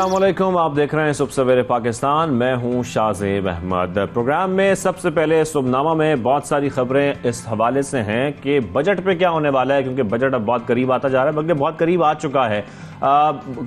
अस्सलामुअलैकुम, आप देख रहे हैं सुबह सवेरे पाकिस्तान। मैं हूं शाहजेब अहमद। प्रोग्राम में सबसे पहले सुबहनामा में बहुत सारी खबरें इस हवाले से हैं कि बजट पे क्या होने वाला है, क्योंकि बजट अब बहुत करीब आता जा रहा है, बल्कि बहुत करीब आ चुका है।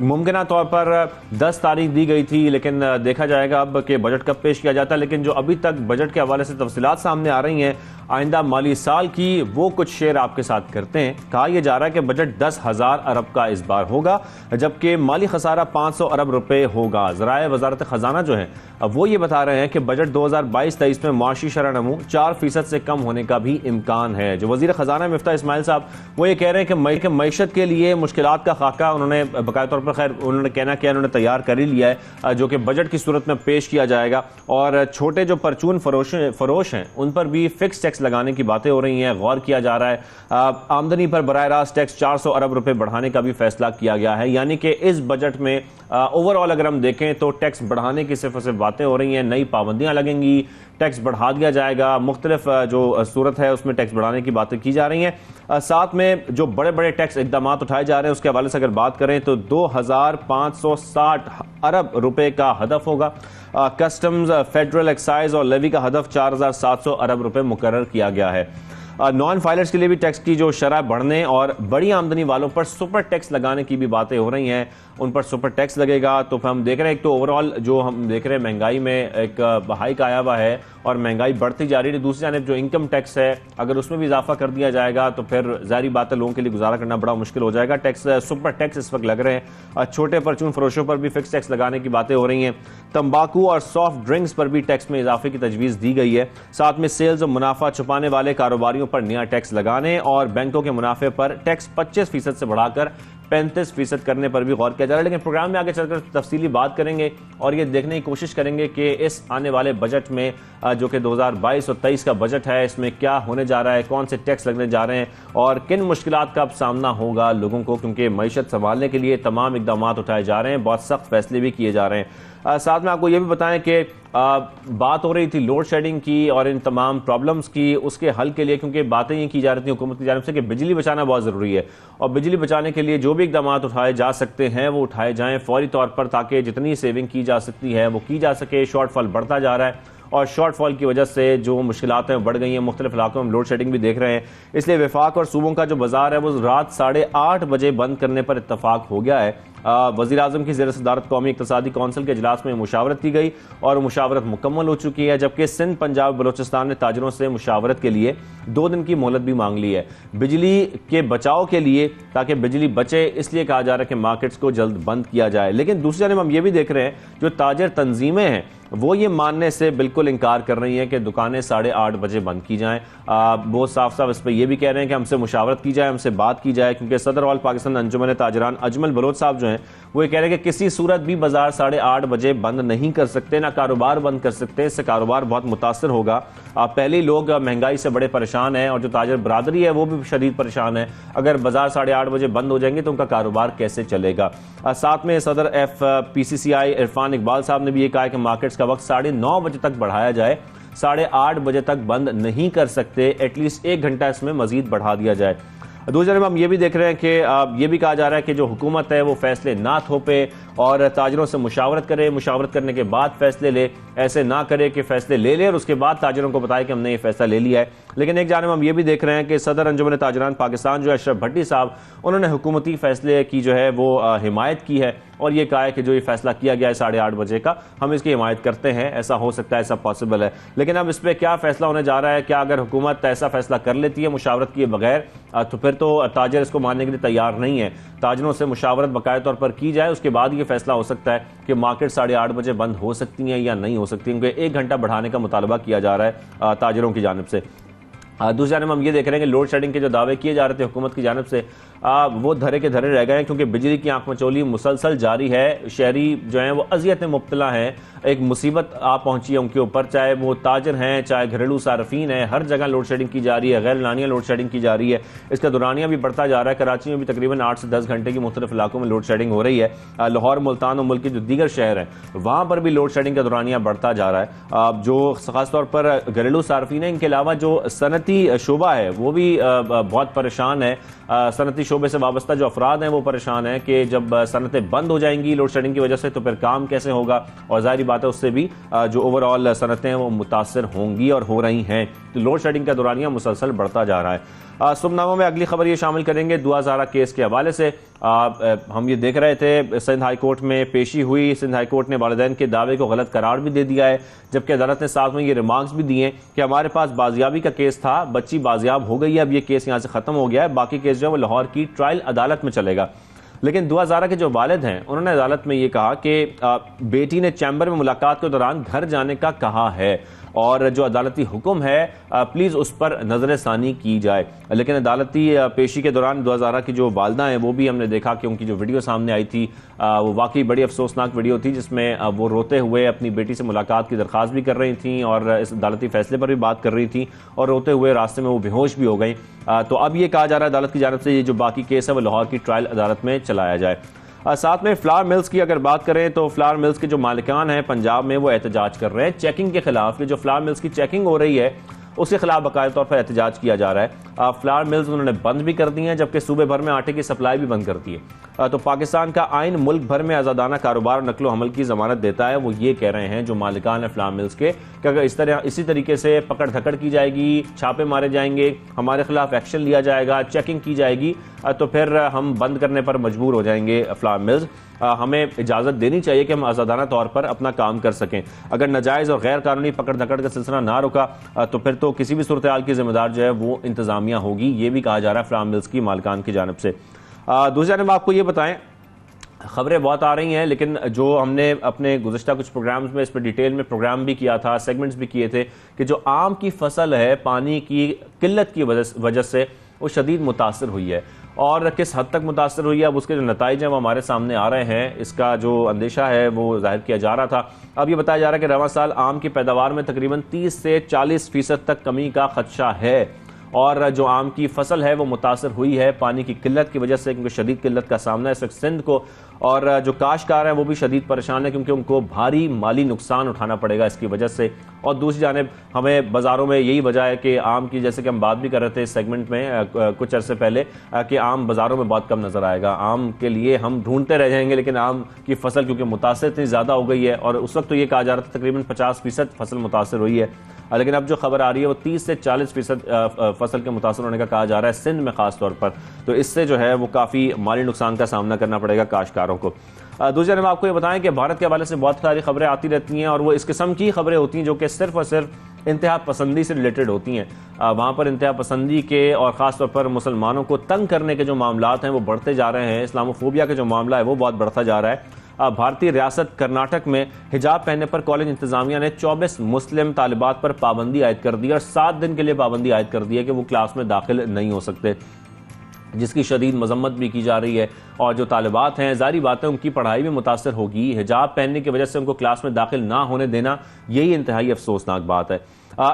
मुमकिन तौर पर 10 तारीख दी गई थी, लेकिन देखा जाएगा अब कि बजट कब पेश किया जाता है। लेकिन जो अभी तक बजट के हवाले से तफसीलात सामने आ रही हैं आइंदा माली साल की, वो कुछ शेयर आपके साथ करते हैं। कहा यह जा रहा है कि बजट 10,000 अरब का इस बार होगा, जबकि माली खसारा 500 अरब रुपए होगा। ज़राए वजारत खजाना जो है अब वो ये बता रहे हैं कि बजट 2022-23 में माशी शरह नमू 4% से कम होने का भी इम्कान है। जो वजीर खजाना मिफ्ता इस्माइल साहब वो ये कह रहे हैं कि मईशत के लिए मुश्किलात का खाका उन्होंने बाकायदा तौर पर खैर उन्होंने कहना किया, उन्होंने तैयार कर ही लिया है, जो कि बजट की सूरत में पेश किया जाएगा। और छोटे जो परचून फरोश हैं उन पर भी फिक्स टैक्स लगाने की बातें हो रही हैं, गौर किया जा रहा है। आमदनी पर बराह रास्त टैक्स 400 अरब रुपए बढ़ाने का भी फैसला किया गया है। यानी कि इस बजट में ओवरऑल अगर हम देखें तो टैक्स बढ़ाने की सिर्फ बातें हो रही हैं, नई पाबंदियां लगेंगी, टैक्स बढ़ा दिया जाएगा, मुख्तलिफ जो सूरत है उसमें टैक्स बढ़ाने की बातें की जा रही हैं। साथ में जो बड़े बड़े टैक्स इकदाम उठाए जा रहे हैं उसके हवाले से अगर बात करें तो 2560 अरब रुपए का हदफ होगा। कस्टम्स, फेडरल एक्साइज और लेवी का हदफ 4700 अरब रुपए मुकर्रर किया गया है। नॉन फाइलर्स के लिए भी टैक्स की जो शरह बढ़ने और बड़ी आमदनी वालों पर सुपर टैक्स लगाने की भी बातें हो रही हैं, उन पर सुपर टैक्स लगेगा। तो हम देख रहे हैं एक तो ओवरऑल जो हम देख रहे हैं महंगाई में एक हाइक आया हुआ है और महंगाई बढ़ती जा रही है। दूसरी जानिब जो इनकम टैक्स है अगर उसमें भी इजाफा कर दिया जाएगा तो फिर जाहिर बात है लोगों के लिए गुजारा करना बड़ा मुश्किल हो जाएगा। टैक्स सुपर टैक्स इस वक्त लग रहे हैं। छोटे परचून फरोशों पर भी फिक्स टैक्स लगाने की बातें हो रही हैं। तंबाकू और सॉफ्ट ड्रिंक्स पर भी टैक्स में इजाफे की तजवीज़ दी गई है। साथ में सेल्स और मुनाफा छुपाने वाले कारोबारियों पर नया टैक्स लगाने और बैंकों के मुनाफे पर टैक्स 25% से बढ़ाकर 35% करने पर भी गौर किया जा रहा है। लेकिन प्रोग्राम में आगे चलकर तफसीली बात करेंगे और ये देखने की कोशिश करेंगे कि इस आने वाले बजट में जो कि 2022 और 23 का बजट है इसमें क्या होने जा रहा है, कौन से टैक्स लगने जा रहे हैं और किन मुश्किलात का अब सामना होगा लोगों को, क्योंकि मईशत संभालने के लिए तमाम इकदाम उठाए जा रहे हैं, बहुत सख्त फैसले भी किए जा रहे हैं। साथ में आपको ये भी बताएं कि बात हो रही थी लोड शेडिंग की और इन तमाम प्रॉब्लम्स की, उसके हल के लिए क्योंकि बातें ये की जा रही थी हुकूमत की जानिब से कि बिजली बचाना बहुत ज़रूरी है और बिजली बचाने के लिए जो भी इकदाम उठाए जा सकते हैं वो उठाए जाएं फौरी तौर पर, ताकि जितनी सेविंग की जा सकती है वो की जा सके। शॉर्टफॉल बढ़ता जा रहा है और शॉर्टफॉल की वजह से जो मुश्किलात हैं बढ़ गई हैं, मुख्तलिफ इलाकों में लोड शेडिंग भी देख रहे हैं। इसलिए वफाक और सूबों का जो बाजार है वो रात 8:30 बजे बंद करने पर इत्तफाक हो गया है। वज़ीर आज़म की ज़ेर सदारत कौमी इक़्तिसादी कौंसिल के इजलास में मुशावरत की गई और मुशावरत मुकम्मल हो चुकी है, जबकि सिंध, पंजाब, बलोचिस्तान ने ताजरों से मुशावरत के लिए 2 दिन की मोहलत भी मांग ली है बिजली के बचाव के लिए, ताकि बिजली बचे। इसलिए कहा जा रहा है कि मार्केट्स को जल्द बंद किया जाए। लेकिन दूसरी जानब हम ये भी देख रहे हैं जो ताजर तंजीमें हैं वो ये मानने से बिल्कुल इनकार कर रही हैं कि दुकानें 8:30 बजे बंद की जाएं। वो साफ साफ इस पर यह भी कह रहे हैं कि हमसे मुशावरत की जाए, हमसे बात की जाए, क्योंकि सदर ऑल पाकिस्तान अंजुमन ताजरान अजमल बलोच साहब जो हैं वो ये कह रहे हैं कि किसी सूरत भी बाजार 8:30 बजे बंद नहीं कर सकते, ना कारोबार बंद कर सकते, इससे कारोबार बहुत मुतासर होगा। पहले ही लोग महंगाई से बड़े परेशान हैं और जो ताजर बरादरी है वो भी शदीद परेशान है। अगर बाजार 8:30 बजे बंद हो जाएंगे तो उनका कारोबार कैसे चलेगा। साथ में सदर FPCCI इरफान इकबाल साहब ने भी ये कहा कि मार्केट्स का वक्त 9:30 बजे तक बढ़ाया जाए, 8:30 बजे तक बंद नहीं कर सकते, एटलीस्ट 1 घंटा इसमें मजीद बढ़ा दिया जाए। दूसरी तरफ हम ये भी देख रहे हैं कि ये भी कहा जा रहा है कि जो हुकूमत है वो फैसले ना थोपे और ताजरों से मुशावरत करे, मुशावरत करने के बाद फैसले ले, ऐसे ना करे कि फैसले ले ले और उसके बाद ताजरों को बताए कि हमने ये फैसला ले लिया है। लेकिन एक जानब हम ये भी देख रहे हैं कि सदर अंजुमन ताजरान पाकिस्तान जो है अशरफ भट्टी साहब, उन्होंने हुकूमती फैसले की जो है वो हिमायत की है और ये कहा है कि जो ये फैसला किया गया है 8:30 बजे का, हम इसकी हिमायत करते हैं, ऐसा हो सकता है, ऐसा पॉसिबल है। लेकिन अब इस पर क्या फैसला होने जा रहा है, क्या अगर हुकूमत ऐसा फैसला कर लेती है मुशावरत किए बगैर तो फिर तो ताजर इसको मानने के लिए तैयार नहीं है। ताजरों से मुशावरत बाकायदा तौर पर की जाए, उसके बाद ये फैसला हो सकता है कि मार्केट 8:30 बजे बंद हो सकती हैं या नहीं हो सकती, क्योंकि 1 घंटा बढ़ाने का मुतालबा किया जा रहा है ताजरों की जानिब से। दूसरी जानब हम ये देख रहे हैं कि लोड शेडिंग के जो दावे किए जा रहे थे हुकूमत की जानिब से वो धरे के धरे रह गए हैं, क्योंकि बिजली की आंख मचोली मुसलसल जारी है। शहरी जो हैं वो अजियत में मुब्तला हैं, एक मुसीबत आ पहुंची है उनके ऊपर, चाहे वो ताजर हैं चाहे घरेलू सार्फिन है, हर जगह लोड शेडिंग की जा रही है, गैर लानिया लोड शेडिंग की जा रही है। इसका दुरानिया भी बढ़ता जा रहा है। कराची में भी तकरीबन 8 से 10 घंटे की मुख्तलिफ इलाकों में लोड शेडिंग हो रही है। लाहौर, मुल्तान और मुल्क के जो दीगर शहर हैं वहां पर भी लोड शेडिंग का दुरानिया बढ़ता जा रहा है। जो खासतौर पर घरेलू सार्फिन है, इनके अलावा जो सनती सनती शोबा है वो भी बहुत परेशान है। सनती शोबे से वाबस्ता जो अफराद हैं वो परेशान हैं कि जब सनतें बंद हो जाएंगी लोड शेडिंग की वजह से तो फिर काम कैसे होगा, और जाहिर बात है उससे भी जो ओवरऑल सनतें हैं वो मुतासर होंगी और हो रही हैं। तो लोड शेडिंग का दौरानिया मुसलसल बढ़ता जा रहा है। सुबनामा में अगली खबर ये शामिल करेंगे दुआ ज़ारा केस के हवाले से। हम ये देख रहे थे सिंध हाई कोर्ट में पेशी हुई। सिंध हाई कोर्ट ने वालिदैन के दावे को गलत करार भी दे दिया है, जबकि अदालत ने साथ में ये रिमार्क्स भी दिए कि हमारे पास बाजियाबी का केस था, बच्ची बाजियाब हो गई है, अब ये केस यहाँ से खत्म हो गया है, बाकी केस जो है वो लाहौर की ट्रायल अदालत में चलेगा। लेकिन दुआ ज़ारा के जो वालिद हैं उन्होंने अदालत में ये कहा कि बेटी ने चैम्बर में मुलाकात के दौरान घर जाने का कहा है और जो अदालती हुक्म है प्लीज़ उस पर नजर सानी की जाए। लेकिन अदालती पेशी के दौरान दुआ ज़ारा की जो वालदा हैं वो भी हमने देखा कि उनकी जो वीडियो सामने आई थी वो वाकई बड़ी अफसोसनाक वीडियो थी, जिसमें वो रोते हुए अपनी बेटी से मुलाकात की दरख्वास्त भी कर रही थी और इस अदालती फैसले पर भी बात कर रही थी, और रोते हुए रास्ते में वो बेहोश भी हो गई। तो अब ये कहा जा रहा है अदालत की जानब से ये जो बाकी केस है वो लाहौर की ट्रायल अदालत में चलाया जाए। साथ में फ्लावर मिल्स की अगर बात करें तो फ्लावर मिल्स के जो मालिकान हैं पंजाब में वो एहतजाज कर रहे हैं चेकिंग के खिलाफ। जो फ्लावर मिल्स की चेकिंग हो रही है उसके खिलाफ बाकायदा तौर पर एहतजाज किया जा रहा है। फ्लावर मिल्स उन्होंने बंद भी कर दी हैं, जबकि सूबे भर में आटे की सप्लाई भी बंद कर दी है। तो पाकिस्तान का आइन मुल्क भर में आज़ादाना कारोबार और नकलो हमल की जमानत देता है। वो ये कह रहे हैं जो मालिकान है फ्लावर मिल्स के कि अगर इसी तरीके से पकड़ धकड़ की जाएगी, छापे मारे जाएंगे, हमारे खिलाफ एक्शन लिया जाएगा, चेकिंग की जाएगी, तो फिर हम बंद करने पर मजबूर हो जाएंगे फ्लावर मिल्स। हमें इजाज़त देनी चाहिए कि हम आज़ादाना तौर पर अपना काम कर सकें। अगर नाजायज़ और गैर कानूनी पकड़ धकड़ का सिलसिला ना रुका तो फिर तो किसी भी सूरत हाल की जिम्मेदार जो है वो इंतजामिया होगी, ये भी कहा जा रहा है फ्लावर मिल्स की मालिकान की जानब से। दूसरी जानब आपको ये बताएं, खबरें बहुत आ रही हैं, लेकिन जो हमने अपने गुज़श्ता कुछ प्रोग्राम्स में इस पर डिटेल में प्रोग्राम भी किया था, सेगमेंट्स भी किए थे कि जो आम की फसल है पानी की किल्लत की वजह से वो शदीद मुतासर हुई है, और किस हद तक मुतासर हुई है अब उसके जो नताइज हैं वो हमारे सामने आ रहे हैं। इसका जो अंदेशा है वो जाहिर किया जा रहा था। अब ये बताया जा रहा है कि रवां साल आम की पैदावार में तकरीबन 30 से 40% तक कमी का खदशा है, और जो आम की फसल है वो मुतासर हुई है पानी की किल्लत की वजह से, क्योंकि शदीद किल्लत का सामना है इस वक्त सिंध को, और जो काश्तकार हैं वो भी शदीद परेशान है क्योंकि उनको भारी माली नुकसान उठाना पड़ेगा इसकी वजह से। और दूसरी जानिब हमें बाज़ारों में यही वजह है कि आम की, जैसे कि हम बात भी कर रहे थे इस सेगमेंट में कुछ अरसे पहले, कि आम बाज़ारों में बहुत कम नज़र आएगा। आम के लिए हम ढूंढते रह जाएंगे, लेकिन आम की फसल क्योंकि मुतासर इतनी ज़्यादा हो गई है, और उस वक्त तो ये कहा जा रहा था तकरीबन 50% फसल मुतासर हुई है, लेकिन अब जो खबर आ रही है वो 30 से 40% फसल के मुतासर होने का कहा जा रहा है सिंध में खास तौर पर। तो इससे जो है वो काफ़ी माली नुकसान का सामना करना पड़ेगा काश्तकारों को। दूसरी जानब आपको ये बताएं कि भारत के हवाले से बहुत सारी खबरें आती रहती हैं, और वो इस किस्म की खबरें होती हैं जो कि सिर्फ और सिर्फ इंतहा पसंदी से रिलेटेड होती हैं। वहाँ पर इंतहा पसंदी के और ख़ास तौर पर मुसलमानों को तंग करने के जो मामलात हैं वो बढ़ते जा रहे हैं। इस्लामोफोबिया का जो मामला है वो बहुत बढ़ता जा रहा है। भारतीय रियासत कर्नाटक में हिजाब पहनने पर कॉलेज इंतजामिया ने 24 मुस्लिम तालिबात पर पाबंदी आयद कर दी और 7 दिन के लिए पाबंदी आयद कर दी है कि वो क्लास में दाखिल नहीं हो सकते, जिसकी शदीद मजम्मत भी की जा रही है। और जो तालिबात हैं जारी बात है उनकी पढ़ाई भी मुतासर होगी, हिजाब पहनने की वजह से उनको क्लास में दाखिल ना होने देना, यही इंतहाई अफसोसनाक बात है।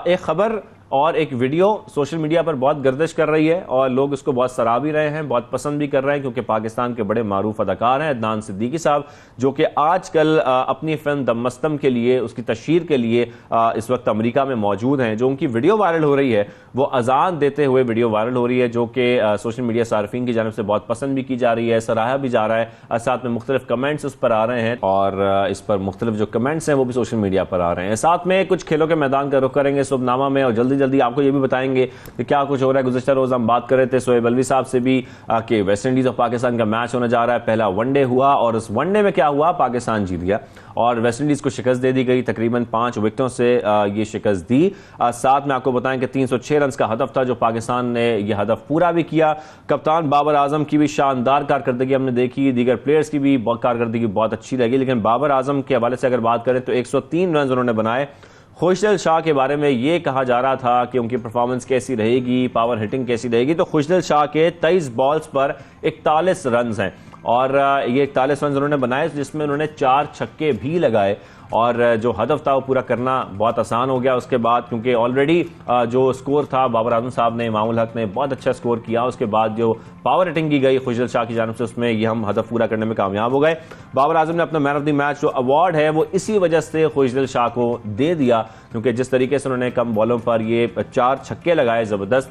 एक खबर और एक वीडियो सोशल मीडिया पर बहुत गर्दिश कर रही है और लोग इसको बहुत सराह भी रहे हैं, बहुत पसंद भी कर रहे हैं, क्योंकि पाकिस्तान के बड़े मारूफ अदाकार हैं अदनान सिद्दीकी साहब, जो कि आजकल अपनी फिल्म दम मस्तम के लिए, उसकी तशहीर के लिए इस वक्त अमेरिका में मौजूद हैं। जो उनकी वीडियो वायरल हो रही है वो अजान देते हुए वीडियो वायरल हो रही है, जो कि सोशल मीडिया सार्फिन की जानब से बहुत पसंद भी की जा रही है, सराहा भी जा रहा है। साथ में मुख्तलिफ कमेंट्स उस पर आ रहे हैं, और इस पर मुख्तलिफ जो कमेंट्स हैं वो भी सोशल मीडिया पर आ रहे हैं। साथ में कुछ खेलों के मैदान का रुख करेंगे सुबनामा में, और जल्दी जल्दी आपको ये भी बताएंगे कि क्या कुछ हो रहा है। गुज़श्ता रोज हम बात कर रहे थे शोएब अलवी साहब से भी कि वेस्ट इंडीज और पाकिस्तान का मैच होने जा रहा है। पहला वनडे हुआ और उस वनडे में क्या हुआ, पाकिस्तान जीत गया और वेस्ट इंडीज को शिकस्त दे दी गई, तकरीबन 5 विकेटों से ये शिकस्त दी। साथ में आपको बताएं कि 306 रन का हदफ था जो पाकिस्तान ने यह हदफ पूरा भी किया। कप्तान बाबर आजम की भी शानदार कारकर्दगी हमने देखी, दीगर प्लेयर्स की भी कारकर्दगी बहुत अच्छी लगी, लेकिन बाबर आजम के हवाले से अगर बात करें तो 103 रन उन्होंने बनाए। खुशदिल शाह के बारे में ये कहा जा रहा था कि उनकी परफॉर्मेंस कैसी रहेगी, पावर हिटिंग कैसी रहेगी, तो खुशदिल शाह के 23 बॉल्स पर 41 रन हैं और ये 41 रन उन्होंने बनाए, जिसमें उन्होंने 4 छक्के भी लगाए और जो हदफ था वो पूरा करना बहुत आसान हो गया उसके बाद, क्योंकि ऑलरेडी जो स्कोर था बाबर आजम साहब ने, इमामुल हक ने बहुत अच्छा स्कोर किया। उसके बाद जो पावर हिटिंग की गई खुशदिल शाह की जानिब से, उसमें ये हम हदफ पूरा करने में कामयाब हो गए। बाबर आजम ने अपना मैन ऑफ द मैच जो अवार्ड है वो इसी वजह से खुशदिल शाह को दे दिया, क्योंकि जिस तरीके से उन्होंने कम बॉलों पर ये 4 छक्के लगाए ज़बरदस्त,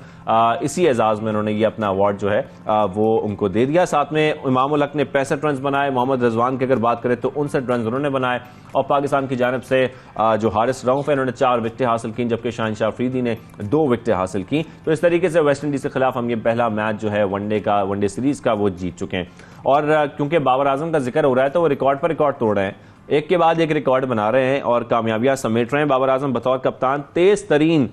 इसी एजाज़ में उन्होंने ये अपना अवार्ड जो है वो उनको दे दिया। साथ में इमाम उल हक ने 65 रन बनाए, मोहम्मद रिजवान की अगर बात करें तो 59 रन उन्होंने बनाए, और पाकिस्तान की जानब से जो हारिस रऊफ है उन्होंने 4 विकेटें हासिल की, जबकि शाहनशाह अफरीदी ने 2 विकेटें हासिल की। तो इस तरीके से वेस्ट इंडीज के खिलाफ हम ये पहला मैच जो है वनडे सीरीज का वो जीत चुके हैं। और क्योंकि बाबर आजम का जिक्र हो रहा है तो वो रिकॉर्ड पर रिकॉर्ड तोड़ रहे हैं, एक के बाद एक रिकॉर्ड बना रहे हैं और कामयाबियां समेट रहे हैं। बाबर आजम बतौर कप्तान तेज तरीन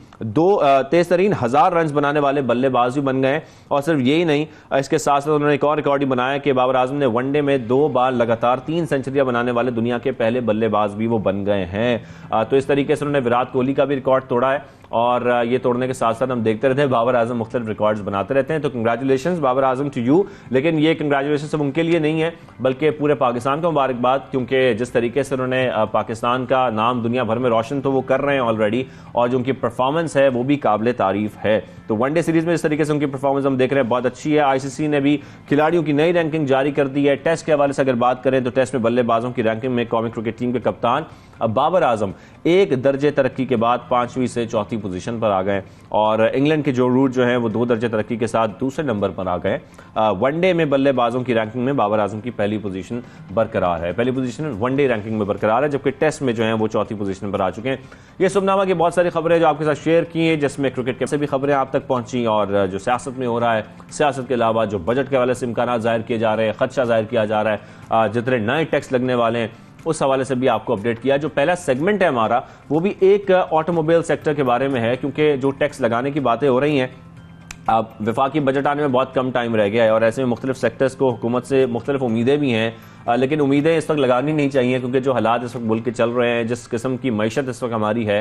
1000 रन बनाने वाले बल्लेबाज भी बन गए। और सिर्फ यही नहीं, इसके साथ साथ उन्होंने एक और रिकॉर्ड ही बनाया कि बाबर आजम ने वनडे में 2 बार लगातार 3 सेंचुरियां बनाने वाले दुनिया के पहले बल्लेबाज भी वो बन गए हैं। तो इस तरीके से उन्होंने विराट कोहली का भी रिकॉर्ड तोड़ा है, और ये तोड़ने के साथ साथ हम देखते रहते हैं बाबर आजम मुख्तलिफ रिकॉर्ड्स बनाते रहते हैं। तो congratulations Babar Azam to you. लेकिन ये कंग्रेचुलेशन सिर्फ उनके लिए नहीं है बल्कि पूरे पाकिस्तान को मुबारकबाद, क्योंकि जिस तरीके से उन्होंने पाकिस्तान का नाम दुनिया भर में रोशन तो वो कर रहे हैं ऑलरेडी, और जो उनकी परफॉर्मेंस है वो भी काबिल तारीफ है। तो वनडे सीरीज में जिस तरीके से उनकी परफॉर्मेंस हम देख रहे हैं बहुत अच्छी है। आईसीसी ने भी खिलाड़ियों की नई रैंकिंग जारी कर दी है। टेस्ट के हवाले से अगर बात करें तो टेस्ट में बल्लेबाजों की रैंकिंग में कौमी क्रिकेट टीम के कप्तान बाबर आजम 1 दर्जे तरक्की के बाद 5वीं से 4थी पोजीशन पर आ गए, और इंग्लैंड के जो रूट जो है वो 2 दर्जे तरक्की के साथ दूसरे नंबर पर आ गए। वनडे में बल्लेबाजों की रैंकिंग में बाबर आजम की पहली पोजीशन बरकरार है, पहली पोजीशन वनडे रैंकिंग में बरकरार है, जबकि टेस्ट में जो है वो 4थी पोजीशन पर आ चुके हैं। ये सुबनामा की बहुत सारी खबरें जो आपके साथ शेयर की हैं, जिसमें क्रिकेट के से भी खबरें आप तक पहुंची, और जो सियासत में हो रहा है, सियासत के अलावा जो बजट के हवाले से इम्कान जाहिर किए जा रहे हैं, खदशा जाहिर किया जा रहा है, जितने नए टैक्स लगने वाले हैं उस हवाले से भी आपको अपडेट किया। जो पहला सेगमेंट है हमारा वो भी एक ऑटोमोबाइल सेक्टर के बारे में है, क्योंकि जो टैक्स लगाने की बातें हो रही हैं, अब वफाकी बजट आने में बहुत कम टाइम रह गया है, और ऐसे में मुख्तलिफ सेक्टर्स को हुकूमत से मुख्तलिफ उम्मीदें भी हैं, लेकिन उम्मीदें इस वक्त लगानी नहीं चाहिए, क्योंकि जो हालात इस वक्त मुल्क के चल रहे हैं, जिस किस्म की मैशत इस वक्त हमारी है,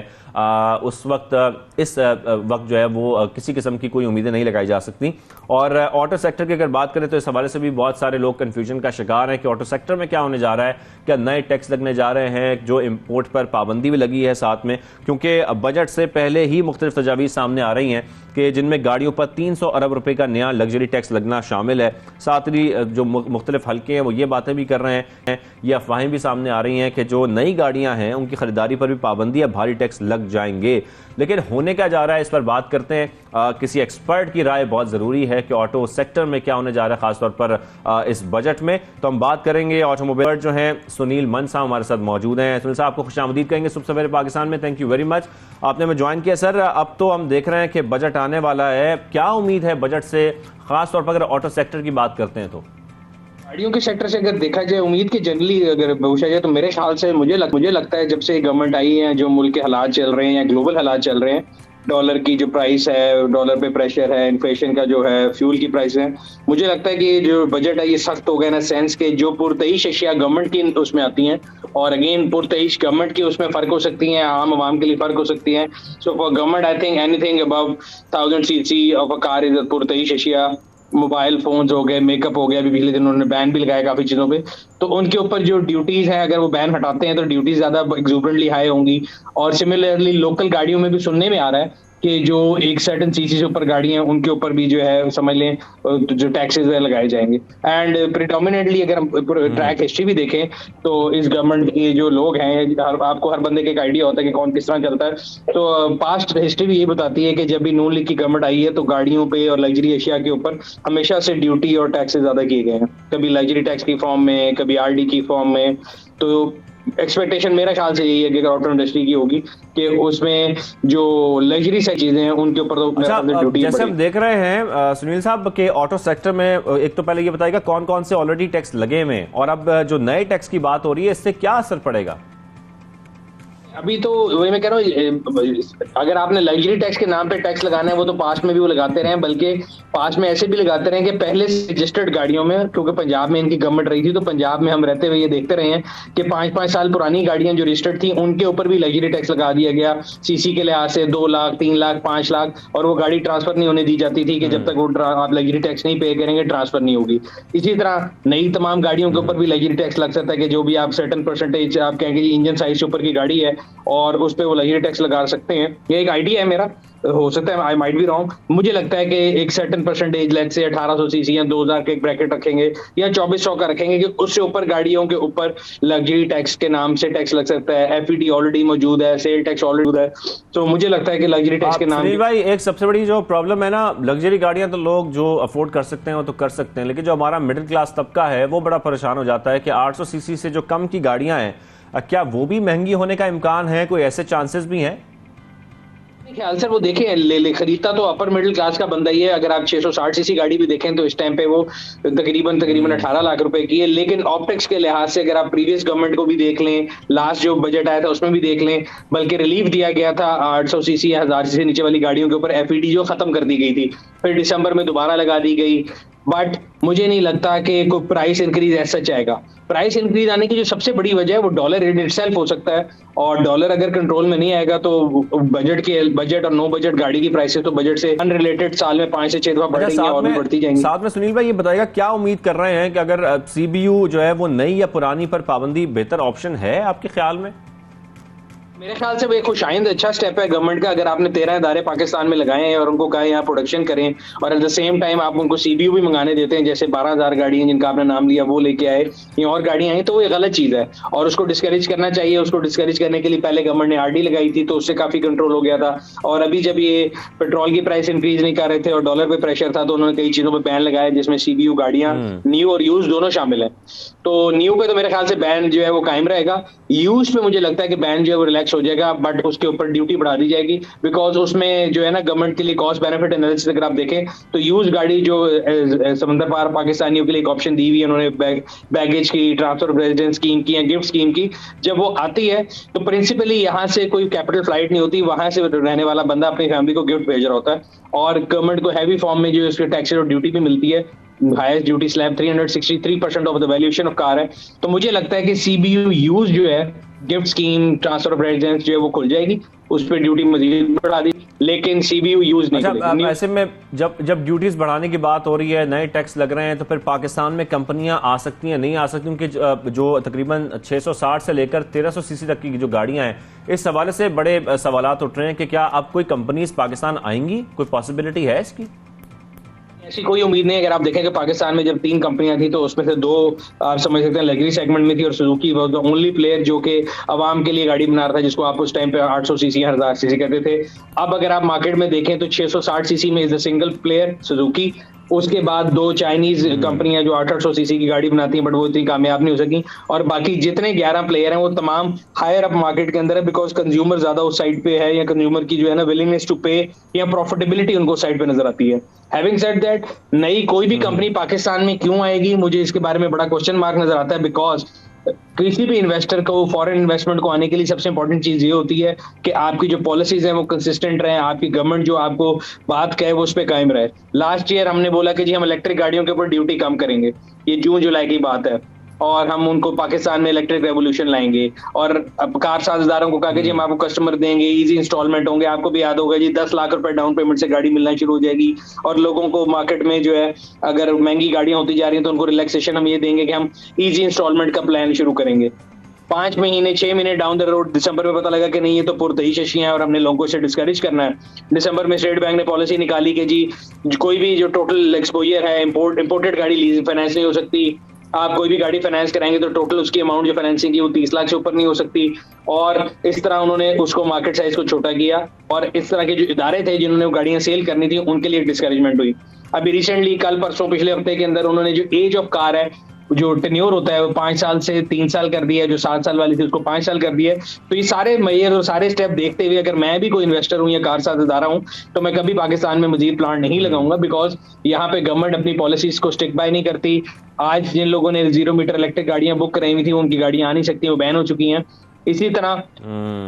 उस वक्त इस वक्त जो है वो किसी किस्म की कोई उम्मीदें नहीं लगाई जा सकती। और ऑटो सेक्टर की अगर बात करें तो इस हवाले से भी बहुत सारे लोग कन्फ्यूजन का शिकार हैं कि ऑटो सेक्टर में क्या होने जा रहा है, क्या नए टैक्स लगने जा रहे हैं, जो इम्पोर्ट पर पाबंदी भी लगी है साथ में, क्योंकि बजट से पहले ही मुख्तलिफ तजावीज़ सामने आ रही हैं कि जिनमें गाड़ियों पर 300 अरब रुपए का नया लग्जरी टैक्स लगना शामिल है। साथ ही जो मुख्तलिफ हल्के हैं वो ये बातें भी कर रहे हैं, ये अफवाहें भी सामने आ रही हैं कि जो नई गाड़ियां हैं उनकी खरीदारी पर भी पाबंदी या भारी टैक्स लग जाएंगे। लेकिन होने क्या जा रहा है इस पर बात करते हैं, किसी एक्सपर्ट की राय बहुत ज़रूरी है कि ऑटो सेक्टर में क्या होने जा रहा है, खासतौर पर इस बजट में। तो हम बात करेंगे ऑटोमोबाइल जो हैं, सुनील मन साहब हमारे साथ मौजूद हैं। सुनील साहब आपको खुशामदीद कहेंगे सुबह सवेरे पाकिस्तान में, थैंक यू वेरी मच, आपने हमें ज्वाइन किया। सर, अब तो हम देख रहे हैं कि बजट आने वाला है, क्या उम्मीद है बजट से, खासतौर पर अगर ऑटो सेक्टर की बात करते हैं तो? गाड़ियों के सेक्टर से अगर देखा जाए, उम्मीद की जनरली अगर पूछा जाए तो मेरे ख्याल से मुझे लगता है जब से गवर्नमेंट आई है, जो मुल्क के हालात चल रहे हैं या ग्लोबल हालात चल रहे हैं, डॉलर की जो प्राइस है, डॉलर पे प्रेशर है, इन्फ्लेशन का जो है, फ्यूल की प्राइस है, मुझे लगता है कि जो बजट है ये सख्त हो गया ना, सेंस के जो पुरतईश अशिया गवर्नमेंट की उसमें आती हैं, और अगेन पुरतईश गवर्नमेंट की उसमें फर्क हो सकती हैं, आम आवाम के लिए फर्क हो सकती है। So for government I think anything above 1000 CC of a car is पुरतईश अशिया। मोबाइल फोन्स हो गए, मेकअप हो गया, अभी पिछले दिन उन्होंने बैन भी लगाया काफी चीजों पे, तो उनके ऊपर जो ड्यूटीज है, अगर वो बैन हटाते हैं तो ड्यूटीज ज्यादा एक्सुबरेंटली हाई होंगी। और सिमिलरली लोकल गाड़ियों में भी सुनने में आ रहा है कि जो एक सर्टेन सीसी से ऊपर गाड़ियां हैं उनके ऊपर भी जो है समझ लें जो टैक्सेस लगाए जाएंगे। एंड प्रिडोमिनेटली अगर हम ट्रैक हिस्ट्री भी देखें तो इस गवर्नमेंट के जो लोग हैं, आपको हर बंदे का एक आइडिया होता है कि कौन किस तरह चलता है, तो पास्ट हिस्ट्री भी ये बताती है कि जब भी नून लीग की गवर्नमेंट आई है तो गाड़ियों पे और लग्जरी एशिया के ऊपर हमेशा से ड्यूटी और टैक्सेस ज्यादा किए गए हैं, कभी लग्जरी टैक्स की फॉर्म में, कभी आरडी की फॉर्म में। तो एक्सपेक्टेशन मेरा ख्याल से यही है कि अगर ऑटो इंडस्ट्री की होगी कि उसमें जो लग्जरी से चीजें हैं उनके ऊपर तो ड्यूटी। जैसे हम देख रहे हैं सुनील साहब के ऑटो सेक्टर में, एक तो पहले ये बताइएगा कौन कौन से ऑलरेडी टैक्स लगे हुए हैं, और अब जो नए टैक्स की बात हो रही है इससे क्या असर पड़ेगा? अभी तो वही मैं कह रहा हूँ, अगर आपने लग्जरी टैक्स के नाम पे टैक्स लगाना है वो तो पास्ट में भी वो लगाते रहे, बल्कि पास्ट में ऐसे भी लगाते रहे कि पहले से रजिस्टर्ड गाड़ियों में, क्योंकि पंजाब में इनकी गवर्नमेंट रही थी तो पंजाब में हम रहते हुए ये देखते रहे हैं कि 5-5 साल पुरानी गाड़ियां जो रजिस्टर्ड थी उनके ऊपर भी लग्जरी टैक्स लगा दिया गया, सीसी के लिहाज से 2 लाख, 3 लाख, 5 लाख, और वो गाड़ी ट्रांसफर नहीं होने दी जाती थी कि जब तक वो आप लग्जरी टैक्स नहीं पे करेंगे ट्रांसफर नहीं होगी। इसी तरह नई तमाम गाड़ियों के ऊपर भी लग्जरी टैक्स लग सकता है कि जो भी आप सर्टेन परसेंटेज आप कहेंगे इंजन साइज से ऊपर की गाड़ी है और उस पर वो लग्जरी टैक्स लगा सकते हैं। ये एक आइडिया है मेरा, हो सकता है आई माइट बी रॉन्ग। मुझे लगता है कि एक certain percentage, let's say 1800 CC या 2000 का एक ब्रैकेट रखेंगे या 2400 का रखेंगे कि उससे ऊपर गाड़ियों के ऊपर लग्जरी टैक्स के नाम से टैक्स लग सकता है। एफईडी ऑलरेडी मौजूद है, सेल टैक्स ऑलरेडी मौजूद है, तो मुझे लगता है कि लग्जरी टैक्स के नाम। सुनील भाई, एक सबसे बड़ी जो प्रॉब्लम है ना, लग्जरी गाड़ियां तो लोग जो अफोर्ड कर सकते हैं वो तो कर सकते हैं, लेकिन जो हमारा मिडिल क्लास तबका है वो बड़ा परेशान हो जाता है कि 800 सीसी से जो कम की गाड़ियां हैं, क्या वो भी महंगी होने का इम्कान है? कोई ऐसे चांसेस भी हैं? ख्याल से वो देखें, ले खरीदता तो अपर मिडिल क्लास का बंदा ही है। अगर आप 660 सीसी गाड़ी भी देखें तो इस टाइम पे वो तकरीबन 18 लाख रुपए की है। लेकिन ऑप्टिक्स के लिहाज से अगर आप प्रीवियस गवर्नमेंट को भी देख लें, लास्ट जो बजट आया था उसमें भी देख लें, बल्कि रिलीफ दिया गया था 800 सीसी या 1000 सीसी नीचे वाली गाड़ियों के ऊपर एफईडी जो खत्म कर दी गई थी, फिर दिसंबर में दोबारा लगा दी गई। बट मुझे नहीं लगता कि कोई प्राइस इंक्रीज ऐसा आएगा। प्राइस इंक्रीज आने की जो सबसे बड़ी वजह है वो डॉलर रेट इटसेल्फ हो सकता है, और डॉलर अगर कंट्रोल में नहीं आएगा तो बजट और नो बजट गाड़ी की प्राइसेस तो बजट से अनरिलेटेड साल में 5 से 6 दफा बढ़ेंगी और भी बढ़ती जाएंगी। साथ में सुनील भाई ये बताइएगा, क्या उम्मीद कर रहे हैं कि अगर सीबीयू जो है वो नई या पुरानी पर पाबंदी बेहतर ऑप्शन है आपके ख्याल में? मेरे ख्याल से वो एक खुशाइंद अच्छा स्टेप है गवर्नमेंट का। अगर आपने 13 इदारे पाकिस्तान में लगाए हैं और उनको कहा यहाँ प्रोडक्शन करें, और एट द सेम टाइम आप उनको सीबीयू भी मंगाने देते हैं, जैसे 12,000 गाड़ियां जिनका आपने नाम लिया वो लेके आए या और गाड़ियां आई, तो वो एक गलत चीज है और उसको डिस्करेज करना चाहिए। उसको डिस्करेज करने के लिए पहले गवर्नमेंट ने आरडी लगाई थी, तो उससे काफी कंट्रोल हो गया था। और अभी जब ये पेट्रोल की प्राइस इंक्रीज नहीं कर रहे थे और डॉलर पे प्रेशर था, तो उन्होंने कई चीजों पर बैन लगाया, जिसमें सीबीयू गाड़ियां न्यू और यूज दोनों शामिल है। तो न्यू पे तो मेरे ख्याल से बैन जो है वो कायम रहेगा। यूज पे मुझे लगता है कि बैन जो है वो रिलैक्स हो जाएगा, बट उसके ऊपर ड्यूटी बढ़ा दी जाएगी, बिकॉज उसमें जो है ना गवर्नमेंट के लिए कॉस्ट बेनिफिट एनालिसिस अगर आप देखें तो यूज गाड़ी जो समंदर पार पाकिस्तानियों के लिए एक ऑप्शन दी हुई है उन्होंने, बैगेज की, ट्रांसफर ऑफ रेजिडेंस स्कीम की या गिफ्ट स्कीम की, जब वो आती है तो प्रिंसिपली यहाँ से कोई कैपिटल फ्लाइट नहीं होती, वहां से रहने वाला बंदा अपनी फैमिली को गिफ्ट भेज रहा होता है, और गवर्नमेंट को हैवी फॉर्म में जो उसके टैक्सेस और ड्यूटी भी मिलती है। Highest duty slab 363% of the valuation of car है। तो मुझे लगता है कि सीबीयू यूज जो है, gift scheme, transfer of residence जो है वो खुल जाएगी, उस पर ड्यूटी मजीद बढ़ा दी, लेकिन सीबीयू यूज नहीं करेगी। ऐसे में जब ड्यूटीज बढ़ाने की बात हो रही है, नए टैक्स लग रहे हैं, तो फिर पाकिस्तान में कंपनियां आ सकती हैं, नहीं आ सकती? उनके जो तकरीबन 660 से लेकर 1300 सीसी तक की जो गाड़ियां हैं, इस हवाले से बड़े सवालात उठ रहे हैं कि क्या अब कोई कंपनीज पाकिस्तान आएंगी? कोई पॉसिबिलिटी है इसकी? ऐसी कोई उम्मीद नहीं। अगर आप देखें कि पाकिस्तान में जब 3 कंपनियां थी तो उसमें से 2 आप समझ सकते हैं लग्जरी सेगमेंट में थी, और Suzuki was the only player जो कि आवाम के लिए गाड़ी बना रहा था, जिसको आप उस टाइम पे 800 सीसी 1000 सीसी कहते थे। अब अगर आप मार्केट में देखें तो 660 सीसी में is the single player Suzuki, उसके बाद 2 चाइनीज कंपनियां जो 800 सीसी की गाड़ी बनाती हैं, बट वो इतनी कामयाब नहीं हो सकी, और बाकी जितने 11 प्लेयर हैं वो तमाम हायर अप मार्केट के अंदर है, बिकॉज कंज्यूमर ज्यादा उस साइड पे है, या कंज्यूमर की जो है ना विलिंगनेस टू पे या प्रॉफिटेबिलिटी उनको साइड पे नजर आती है। हैविंग सेड दैट, नई कोई भी कंपनी पाकिस्तान में क्यों आएगी, मुझे इसके बारे में बड़ा क्वेश्चन मार्क नजर आता है, बिकॉज किसी भी इन्वेस्टर को, फॉरेन इन्वेस्टमेंट को आने के लिए सबसे इंपॉर्टेंट चीज ये होती है कि आपकी जो पॉलिसीज हैं वो कंसिस्टेंट रहे, आपकी गवर्नमेंट जो आपको बात कहे वो उस पर कायम रहे। लास्ट ईयर हमने बोला कि जी हम इलेक्ट्रिक गाड़ियों के ऊपर ड्यूटी कम करेंगे, ये जून जुलाई की बात है, और हम उनको पाकिस्तान में इलेक्ट्रिक रेवोल्यूशन लाएंगे, और अब कार साझेदारों को कहा कि जी हम आपको कस्टमर देंगे, इजी इंस्टॉलमेंट होंगे, आपको भी याद होगा जी 10 लाख रुपए डाउन पेमेंट से गाड़ी मिलना शुरू हो जाएगी, और लोगों को मार्केट में जो है अगर महंगी गाड़ियां होती जा रही हैं तो उनको रिलैक्सेशन हम ये देंगे कि हम इजी इंस्टॉलमेंट का प्लान शुरू करेंगे। 5 महीने 6 महीने डाउन द रोड दिसंबर में पता लगा कि नहीं, ये तो पुरतही शशि है और हमने लोगों से डिस्करेज करना है। दिसंबर में स्टेट बैंक ने पॉलिसी निकाली कि जी कोई भी जो टोटल एक्सपोजर है, इंपोर्टेड गाड़ी लीज फाइनेंस नहीं हो सकती, आप कोई भी गाड़ी फाइनेंस कराएंगे तो टोटल उसकी अमाउंट जो फाइनेंसिंग की वो 30 लाख से ऊपर नहीं हो सकती, और इस तरह उन्होंने उसको मार्केट साइज को छोटा किया, और इस तरह के जो इदारे थे जिन्होंने गाड़ियां सेल करनी थी उनके लिए डिस्करेजमेंट हुई। अभी रिसेंटली कल परसों पिछले हफ्ते के अंदर उन्होंने जो एज ऑफ कार है, जो टेन्योर होता है वो 5 साल से 3 साल कर दिया है, जो 7 साल वाली थी उसको 5 साल कर दिया है। तो ये सारे मेजर और सारे स्टेप देखते हुए अगर मैं भी कोई इन्वेस्टर हूं या कार साझेदार हूं तो मैं कभी पाकिस्तान में मजीद प्लांट नहीं लगाऊंगा, बिकॉज यहाँ पे गवर्नमेंट अपनी पॉलिसीज को स्टिक बाय नहीं करती। आज जिन लोगों ने 0 मीटर इलेक्ट्रिक गाड़ियां बुक कराई हुई थी उनकी गाड़ियां आ नहीं सकती, वो बैन हो चुकी हैं। इसी तरह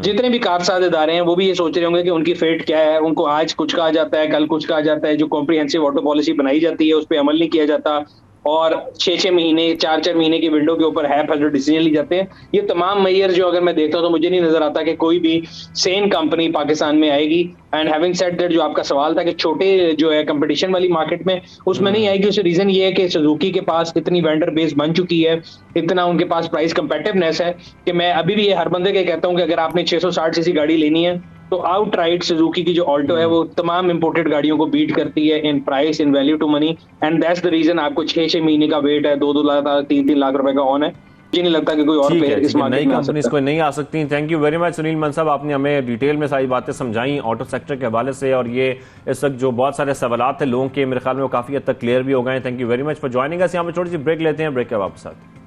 जितने भी कार साझेदार हैं वो भी ये सोच रहे होंगे कि उनकी फेट क्या है, उनको आज कुछ कहा जाता है, कल कुछ कहा जाता है, जो कॉम्प्रिहेंसिव ऑटो पॉलिसी बनाई जाती है उस पर अमल नहीं किया जाता, और 6-6 महीने 4-4 महीने की विंडो के ऊपर है जो डिसीजन ली जाते हैं। ये तमाम मेजर जो अगर मैं देखता हूँ तो मुझे नहीं नजर आता कि कोई भी सेम कंपनी पाकिस्तान में आएगी। एंड हैविंग सेड दैट, जो आपका सवाल था कि छोटे जो है कंपटीशन वाली मार्केट में उसमें नहीं आएगी, उसका रीजन ये है कि सुजुकी के पास इतनी वेंडर बेस बन चुकी है, इतना उनके पास प्राइस कंपेटिवनेस है कि मैं अभी भी ये हर बंदे के कहता हूँ कि अगर आपने 660 सीसी गाड़ी लेनी है तो आउटराइट सुजुकी की जो ऑल्टो है वो तमाम इंपोर्टेड गाड़ियों को बीट करती है in price, in value to money. And that's the reason आपको 6-6 महीने का वेट है, 2-2 लाख 3-3 लाख रुपए का ऑन है। मुझे नहीं लगता कि कोई और प्लेयर इस मार्केट नई में आ कंपनीज सकता कोई नहीं आ सकती। Thank you very much Sunil मन साहब, आपने हमें डिटेल में सारी बातें समझाई ऑटो सेक्टर के हवाले से, और ये इस वक्त जो बहुत सारे सवाल थे लोगों के, मेरे ख्याल में वो काफी हद तक क्लियर भी हो गए। Thank you very much for joining us. यहाँ पे छोटी सी ब्रेक लेते हैं, ब्रेक के वापस आते हैं।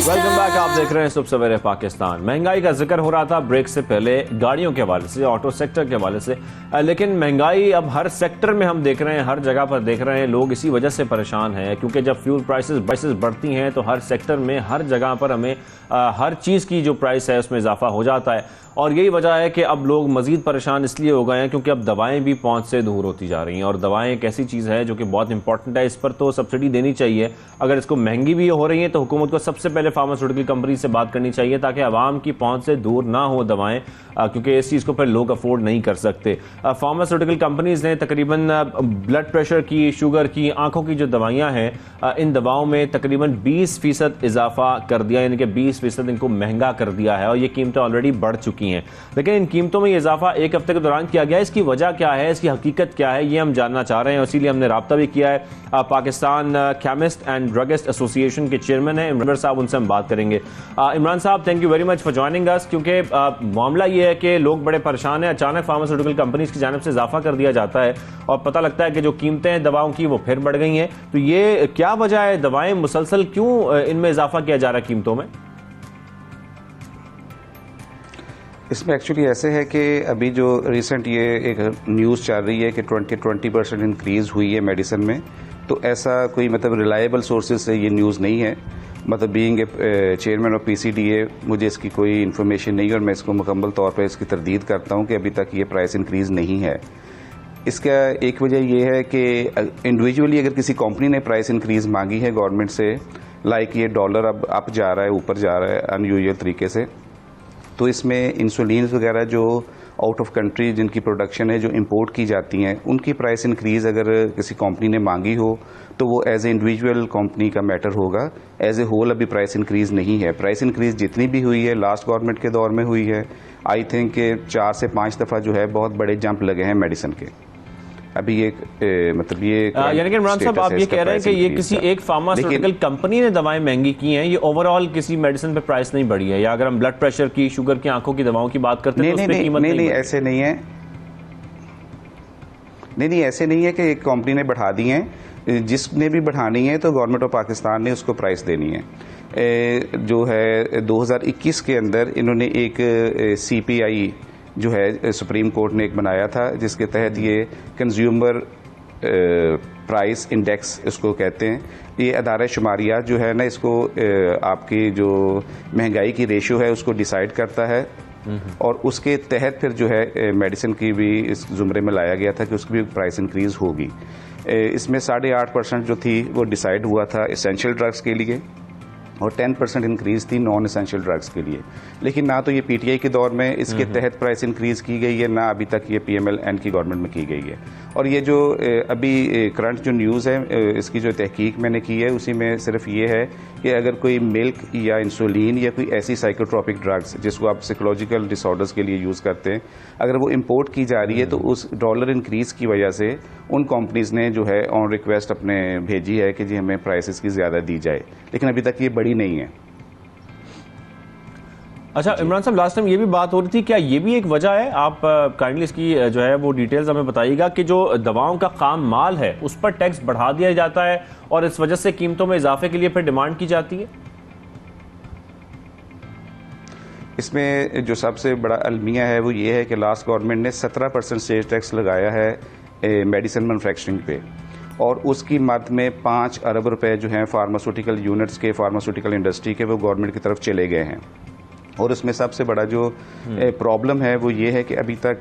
वेलकम बैक, आप देख रहे हैं सुबह सवेरे पाकिस्तान। महंगाई का जिक्र हो रहा था ब्रेक से पहले गाड़ियों के हवाले से, ऑटो सेक्टर के हवाले से, लेकिन महंगाई अब हर सेक्टर में हम देख रहे हैं, हर जगह पर देख रहे हैं। लोग इसी वजह से परेशान हैं क्योंकि जब फ्यूल प्राइसेस बढ़ती हैं तो हर सेक्टर में, हर जगह पर हमें हर चीज़ की जो प्राइस है उसमें इजाफा हो जाता है। और यही वजह है कि अब लोग मजीद परेशान इसलिए हो गए हैं क्योंकि अब दवाएं भी पहुंच से दूर होती जा रही हैं, और दवाएं एक ऐसी चीज़ है जो कि बहुत इंपॉर्टेंट है। इस पर तो सब्सिडी देनी चाहिए। अगर इसको महंगी भी हो रही है तो हुकूमत को सबसे पहले फार्मास्यूटिकल कंपनी से बात करनी चाहिए ताकि आवाम की पहुंच से दूर ना हो दवाएं, क्योंकि इस चीज़ को फिर लोग अफोर्ड नहीं कर सकते। फार्मास्यूटिकल कंपनीज ने तकरीबन ब्लड प्रेशर की, शुगर की, आंखों की जो दवाइयाँ हैं, इन दवाओं में तकरीबन 20% इजाफा कर दिया, यानी कि 20% इनको महंगा कर दिया है, और ये कीमतें ऑलरेडी बढ़ चुकी हैं। लेकिन इन कीमतों में ये इजाफा एक हफ्ते के दौरान किया गया है। इसकी वजह क्या है, इसकी हकीकत क्या है, ये हम जानना चाह रहे हैं, इसीलिए हमने राब्ता भी किया है। Pakistan chemist and druggist association के चेयरमैन हैं इमरान साहब, उनसे हम बात करेंगे। इमरान साहब, thank you very much for joining us, क्योंकि मामला ये है कि लोग बड़े परेशान हैं। अचानक फार्मास्यूटिकल कंपनीज की जानिब से इजाफा कर दिया जाता है और पता लगता है कि जो कीमतें हैं दवाओं की वो फिर बढ़ गई हैं। तो ये क्या वजह है, दवाएं मुसलसल क्यों इनमें इजाफा किया जा रहा है कीमतों में? इसमें एक्चुअली ऐसे है कि अभी जो रिसेंट ये एक न्यूज़ चल रही है कि 20% इंक्रीज़ हुई है मेडिसिन में, तो ऐसा कोई मतलब रिलायबल सोर्सेज से ये न्यूज़ नहीं है। मतलब being a chairman of PCDA मुझे इसकी कोई इन्फॉर्मेशन नहीं है, और मैं इसको मुकम्मल तौर पर इसकी तरदीद करता हूँ कि अभी तक ये प्राइस इंक्रीज़ नहीं है। इसका एक वजह ये है कि इंडिविजुअली अगर किसी कंपनी ने प्राइस इंक्रीज़ मांगी है गवर्नमेंट से, लाइक ये डॉलर अब अप जा रहा है, ऊपर जा रहा है अनयूजुअल तरीके से, तो इसमें इंसुलिन वगैरह जो आउट ऑफ कंट्री जिनकी प्रोडक्शन है, जो इंपोर्ट की जाती हैं, उनकी प्राइस इंक्रीज़ अगर किसी कंपनी ने मांगी हो तो वो एज ए इंडिविजुअल कंपनी का मैटर होगा। एज ए होल अभी प्राइस इंक्रीज़ नहीं है। प्राइस इंक्रीज़ जितनी भी हुई है लास्ट गवर्नमेंट के दौर में हुई है, आई थिंक 4 से 5 दफ़ा जो है बहुत बड़े जंप लगे हैं मेडिसिन के। अभी ये मतलब ये यानी कि इमरान साहब आप ये कह रहे हैं कि ये किसी एक फार्मास्यूटिकल कंपनी ने दवाएं महंगी की हैं, ये ओवरऑल किसी मेडिसिन पे प्राइस नहीं बढ़ी है? या अगर हम ब्लड प्रेशर की, शुगर की, आंखों की दवाओं की बात करते हैं तो उस पे कीमत नहीं, ऐसे नहीं है। नहीं, ऐसे नहीं है कि एक कंपनी ने बढ़ा दी हैं। जिसने भी बढ़ानी है तो गवर्नमेंट ऑफ पाकिस्तान ने उसको प्राइस देनी है। जो है 2021 के अंदर इन्होंने एक CPI जो है सुप्रीम कोर्ट ने एक बनाया था, जिसके तहत ये कंज्यूमर प्राइस इंडेक्स इसको कहते हैं। ये अदारा शुमारियात जो है ना, इसको आपकी जो महंगाई की रेशियो है उसको डिसाइड करता है, और उसके तहत फिर जो है मेडिसिन की भी इस जुमरे में लाया गया था कि उसकी भी प्राइस इंक्रीज़ होगी। इसमें 8.5% जो थी वो डिसाइड हुआ था एसेंशियल ड्रग्स के लिए, और 10% इंक्रीज़ थी नॉन एसेंशियल ड्रग्स के लिए। लेकिन ना तो ये PTI के दौर में इसके तहत प्राइस इंक्रीज़ की गई है, ना अभी तक ये PMLN की गवर्नमेंट में की गई है। और ये जो अभी करंट जो न्यूज़ है, इसकी जो तहकीक मैंने की है उसी में सिर्फ ये है कि अगर कोई मिल्क या इंसुलिन या कोई ऐसी साइकोट्रोपिक ड्रग्स जिसको आप साइकोलॉजिकल डिसऑर्डर्स के लिए यूज़ करते हैं, अगर वो इम्पोर्ट की जा रही है तो उस डॉलर इंक्रीज़ की वजह से उन कंपनीज़ ने जो है ऑन रिक्वेस्ट अपने भेजी है कि जी हमें प्राइसेस की ज़्यादा दी जाए, लेकिन अभी तक ये बड़ी नहीं है। अच्छा इमरान साहब, लास्ट टाइम ये भी बात हो रही थी, क्या ये भी एक वजह है? आप काइंडली इसकी जो है वो डिटेल्स हमें बताइएगा कि जो दवाओं का काम माल है उस पर टैक्स बढ़ा दिया जाता है और इस वजह से कीमतों में इजाफे के लिए फिर डिमांड की जाती है। इसमें जो सबसे बड़ा अलमिया है वो ये है कि लास्ट गवर्नमेंट ने 17% स्टेज टैक्स लगाया है मेडिसिन मैन्युफैक्चरिंग पे, और उसकी मद में 5 अरब रुपए जो हैं फार्मास्यूटिकल यूनिट्स के, फार्मास्यूटिकल इंडस्ट्री के, वो गवर्नमेंट की तरफ चले गए हैं। और उसमें सबसे बड़ा जो प्रॉब्लम है वो ये है कि अभी तक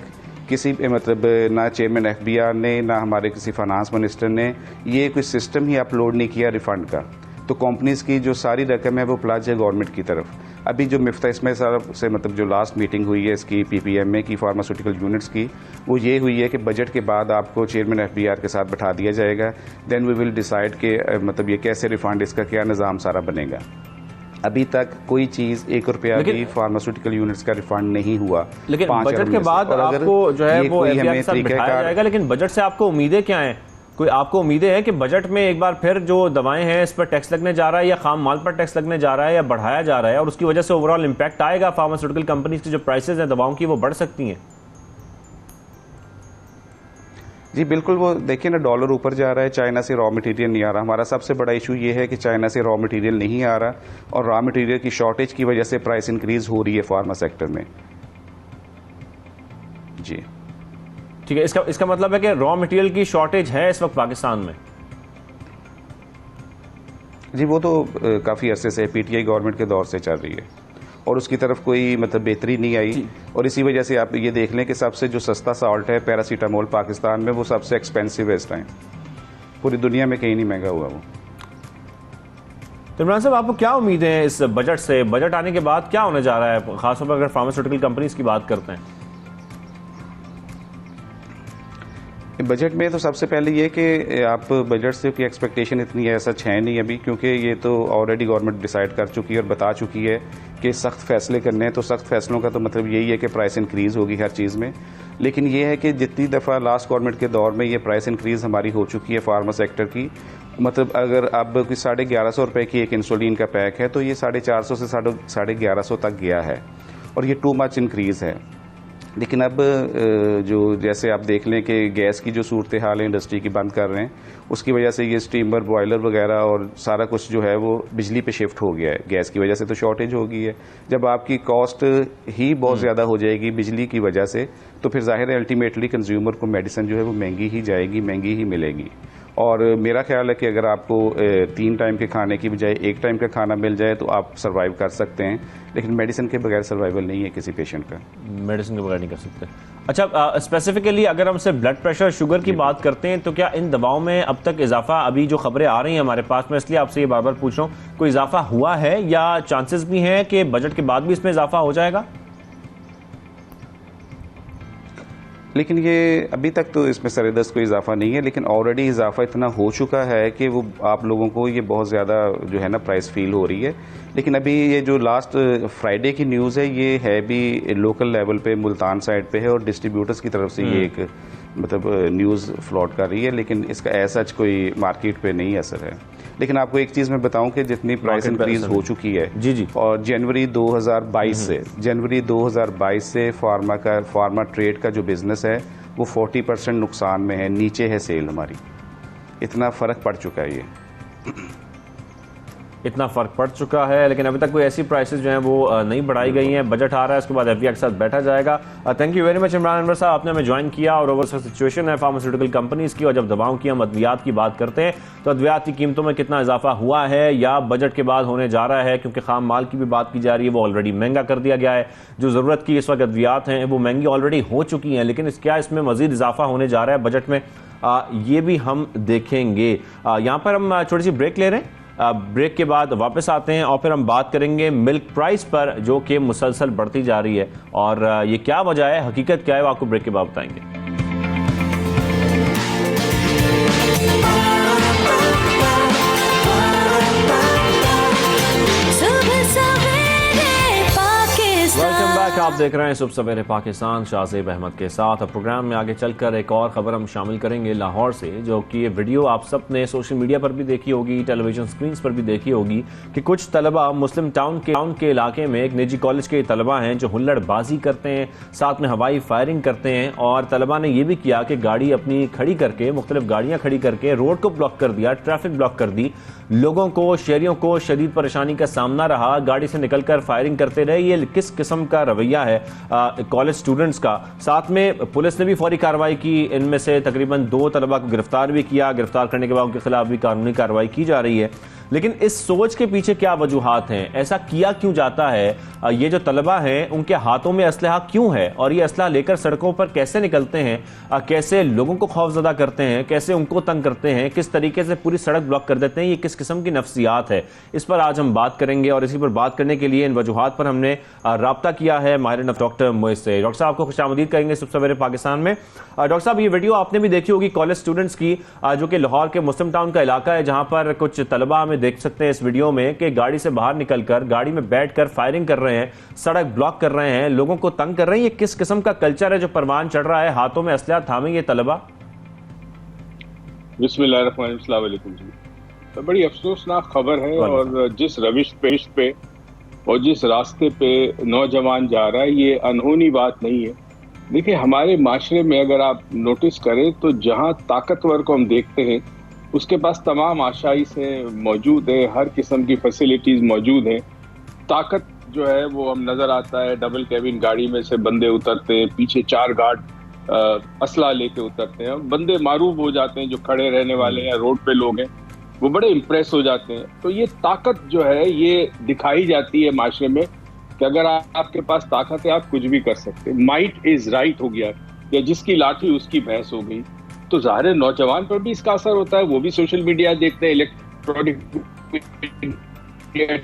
किसी मतलब ना चेयरमैन एफबीआर ने ना हमारे किसी फाइनेंस मिनिस्टर ने ये कोई सिस्टम ही अपलोड नहीं किया रिफंड का। तो कंपनीज की जो सारी रकम है वो प्लाज है गवर्नमेंट की तरफ। अभी जो मिफ्ता इसमें साहब से मतलब जो लास्ट मीटिंग हुई है इसकी पीपीएमए की फार्मास्यूटिकल यूनिट्स की, वो ये हुई है कि बजट के बाद आपको चेयरमैन एफबीआर के साथ बैठा दिया जाएगा। देन वी विल डिसाइड कि मतलब ये कैसे रिफंड, इसका क्या निज़ाम सारा बनेगा। अभी तक कोई चीज ₹1 भी फार्मास्यूटिकल यूनिट्स का रिफंड नहीं हुआ। लेकिन बजट के बाद आपको जो है वो एफबीआर के साथ बिठाया जाएगा। लेकिन बजट से आपको उम्मीदें क्या हैं? कोई आपको उम्मीदें हैं कि बजट में एक बार फिर जो दवाएं हैं इस पर टैक्स लगने जा रहा है, या खाम माल पर टैक्स लगने जा रहा है, या बढ़ाया जा रहा है, और उसकी वजह से ओवरऑल इंपैक्ट आएगा, फार्मास्यूटिकल कंपनीज की जो प्राइसेस हैं दवाओं की वो बढ़ सकती हैं? जी बिल्कुल, वो देखिए ना, डॉलर ऊपर जा रहा है, चाइना से रॉ मटेरियल नहीं आ रहा। हमारा सबसे बड़ा इशू ये है कि चाइना से रॉ मटेरियल नहीं आ रहा, और रॉ मटेरियल की शॉर्टेज की वजह से प्राइस इंक्रीज हो रही है फार्मा सेक्टर में। जी ठीक है, इसका मतलब है कि रॉ मटेरियल की शॉर्टेज है इस वक्त पाकिस्तान में? जी वो तो काफ़ी अरसे से पीटीआई गवर्नमेंट के दौर से चल रही है, और उसकी तरफ कोई मतलब बेहतरी नहीं आई। और इसी वजह से आप ये देख लें कि सबसे जो सस्ता साल्ट है पैरासीटामोल पाकिस्तान में, वो सबसे एक्सपेंसिव है इस टाइम, पूरी दुनिया में कहीं नहीं महंगा हुआ वो। तो इमरान साहब, आपको क्या उम्मीदें हैं इस बजट से? बजट आने के बाद क्या होने जा रहा है, खासतौर पर अगर फार्मास्यूटिकल कंपनीज की बात करते हैं? बजट में तो सबसे पहले ये कि आप बजट से की एक्सपेक्टेशन इतनी है सच है नहीं अभी, क्योंकि ये तो ऑलरेडी गवर्नमेंट डिसाइड कर चुकी है और बता चुकी है कि सख्त फैसले करने हैं। तो सख्त फैसलों का तो मतलब यही है कि प्राइस इंक्रीज़ होगी हर चीज़ में। लेकिन ये है कि जितनी दफ़ा लास्ट गवर्नमेंट के दौर में ये प्राइस इंक्रीज़ हमारी हो चुकी है फार्मा सेक्टर की, मतलब अगर अब कोई ₹1150 की एक इंसुलिन का पैक है तो ये 450 से 1150 तक गया है, और ये टू मच इंक्रीज़ है। लेकिन अब जो जैसे आप देख लें कि गैस की जो सूरत हाल है इंडस्ट्री की बंद कर रहे हैं, उसकी वजह से ये स्टीमर बॉयलर वगैरह और सारा कुछ जो है वो बिजली पे शिफ्ट हो गया है। गैस की वजह से तो शॉर्टेज हो गई है। जब आपकी कॉस्ट ही बहुत ज़्यादा हो जाएगी बिजली की वजह से, तो फिर जाहिर है अल्टीमेटली कंज्यूमर को मेडिसिन जो है वो महंगी ही जाएगी, महंगी ही मिलेगी। और मेरा ख्याल है कि अगर आपको 3 टाइम के खाने की बजाय 1 टाइम का खाना मिल जाए तो आप सर्वाइव कर सकते हैं, लेकिन मेडिसिन के बगैर सर्वाइवल नहीं है किसी पेशेंट का। मेडिसिन के बगैर नहीं कर सकते। अच्छा, स्पेसिफिकली अगर हम सिर्फ ब्लड प्रेशर, शुगर की बात करते हैं, तो क्या इन दवाओं में अब तक इजाफा, अभी जो खबरें आ रही हैं हमारे पास, मैं इसलिए आपसे ये बार बार पूछ रहा हूँ, कोई इजाफा हुआ है या चांसेस भी हैं कि बजट के बाद भी इसमें इजाफा हो जाएगा? लेकिन ये अभी तक तो इसमें सरेदस्त कोई इजाफा नहीं है, लेकिन ऑलरेडी इजाफा इतना हो चुका है कि वो आप लोगों को ये बहुत ज़्यादा जो है ना प्राइस फील हो रही है। लेकिन अभी ये जो लास्ट फ्राइडे की न्यूज़ है ये है भी लोकल लेवल पे मुल्तान साइड पे है, और डिस्ट्रीब्यूटर्स की तरफ से ये एक मतलब न्यूज़ फ्लॉट कर रही है, लेकिन इसका ऐसा कोई मार्केट पे नहीं असर है। लेकिन आपको एक चीज़ मैं बताऊं कि जितनी प्राइस इंक्रीज हो चुकी है जी और जनवरी 2022 से फार्मा ट्रेड का जो बिजनेस है वो 40% नुकसान में है, नीचे है सेल हमारी। इतना फ़र्क पड़ चुका है, ये इतना फर्क पड़ चुका है। लेकिन अभी तक कोई ऐसी प्राइसेस जो हैं वो नहीं बढ़ाई गई हैं। बजट आ रहा है, उसके बाद एफबीआई के साथ बैठा जाएगा। Thank you very much Imran Anwar साहब, आपने हमें ज्वाइन किया। और ओवर सिचुएशन है फार्मास्यूटिकल कंपनीज की, और जब दवाओं की हम अद्वियात की बात करते हैं तो अद्वियात की कीमतों में कितना इजाफा हुआ है या बजट के बाद होने जा रहा है, क्योंकि खाम माल की भी बात की जा रही है, वो ऑलरेडी महंगा कर दिया गया है। जो ज़रूरत की इस वक्त अद्वियात हैं वो महंगी ऑलरेडी हो चुकी हैं, लेकिन क्या इसमें मजीद इजाफा होने जा रहा है बजट में, ये भी हम देखेंगे। यहाँ पर हम छोटी सी ब्रेक ले रहे हैं। ब्रेक के बाद वापस आते हैं और फिर हम बात करेंगे मिल्क प्राइस पर, जो कि मुसलसल बढ़ती जा रही है, और ये क्या वजह है, हकीकत क्या है, वो आपको ब्रेक के बाद बताएंगे। आप देख रहे हैं सुबह सवेरे पाकिस्तान, शाहज़ेब अहमद के साथ। प्रोग्राम में आगे चलकर एक और खबर हम शामिल करेंगे लाहौर से, जो कि वीडियो आप सब ने सोशल मीडिया पर भी देखी होगी, टेलीविजन स्क्रीन पर भी देखी होगी, कि कुछ तलबा मुस्लिम टाउन के इलाके में एक निजी कॉलेज के तलबा हैं जो हुल्लड़बाजी करते हैं, साथ में हवाई फायरिंग करते हैं। और तलबा ने यह भी किया कि गाड़ी अपनी खड़ी करके, मुख्तलिफ गाड़ियां खड़ी करके रोड को ब्लॉक कर दिया, ट्रैफिक ब्लॉक कर दी। लोगों को, शहरियों को शदीद परेशानी का सामना रहा, गाड़ी से निकलकर फायरिंग करते रहे। ये किस किस्म का रवैया है कॉलेज स्टूडेंट्स का। साथ में पुलिस ने भी फौरी कार्रवाई की, इनमें से तकरीबन 2 तलबा को गिरफ्तार भी किया। गिरफ्तार करने के बाद उनके खिलाफ भी कानूनी कार्रवाई की जा रही है। लेकिन इस सोच के पीछे क्या वजूहात हैं, ऐसा किया क्यों जाता है? ये जो तलबा हैं उनके हाथों में असलहा क्यों है और ये असलहा लेकर सड़कों पर कैसे निकलते हैं, कैसे लोगों को खौफजदा करते हैं, कैसे उनको तंग करते हैं, किस तरीके से पूरी सड़क ब्लॉक कर देते हैं, ये किस किस्म की नफ्सियात है, इस पर आज हम बात करेंगे। और इसी पर बात करने के लिए इन वजूहात पर हमने राब्ता किया है माहिर डॉक्टर मोइज से। डॉक्टर साहब आपको खुशामदीद करेंगे सुबह सवेरे पाकिस्तान में। डॉक्टर साहब, ये वीडियो आपने भी देखी होगी कॉलेज स्टूडेंट्स की, जो कि लाहौर के मुस्लिम टाउन का इलाका है, जहां पर कुछ तलबा हमें देख सकते हैं इस वीडियो में कि गाड़ी से बाहर निकलकर गाड़ी में बैठकर फायरिंग कर रहे हैं, सड़क ब्लॉक कर रहे हैं, लोगों को तंग कर रहे हैं। ये किस किस्म का कल्चर है जो परवान चढ़ रहा है, हाथों में असलहा थामे ये तलबा? बिस्मिल्लाहिर्रहमानिर्रहीम जी, तो बड़ी अफसोसनाक खबर है। और जिस रविश पे और जिस रास्ते पे नौजवान जा रहा है, ये अनहोनी बात नहीं है। देखिए, हमारे माशरे में अगर आप नोटिस करें तो जहाँ ताकतवर को हम देखते हैं उसके पास तमाम आशाइश मौजूद है, हर किस्म की फैसिलिटीज मौजूद हैं। ताकत जो है वो हम नजर आता है, डबल कैबिन गाड़ी में से बंदे उतरते हैं, पीछे 4 गार्ड असला लेके उतरते हैं, बंदे मारूफ हो जाते हैं, जो खड़े रहने वाले हैं, रोड पे लोग हैं, वो बड़े इंप्रेस हो जाते हैं। तो ये ताकत जो है ये दिखाई जाती है माशरे में कि अगर आपके पास ताकत है आप कुछ भी कर सकते हैं। माइट इज राइट हो गया, या जिसकी लाठी उसकी भैंस हो गई। तो ज़ाहिर नौजवान पर भी इसका असर होता है, वो भी सोशल मीडिया देखते हैं, इलेक्ट्रॉनिक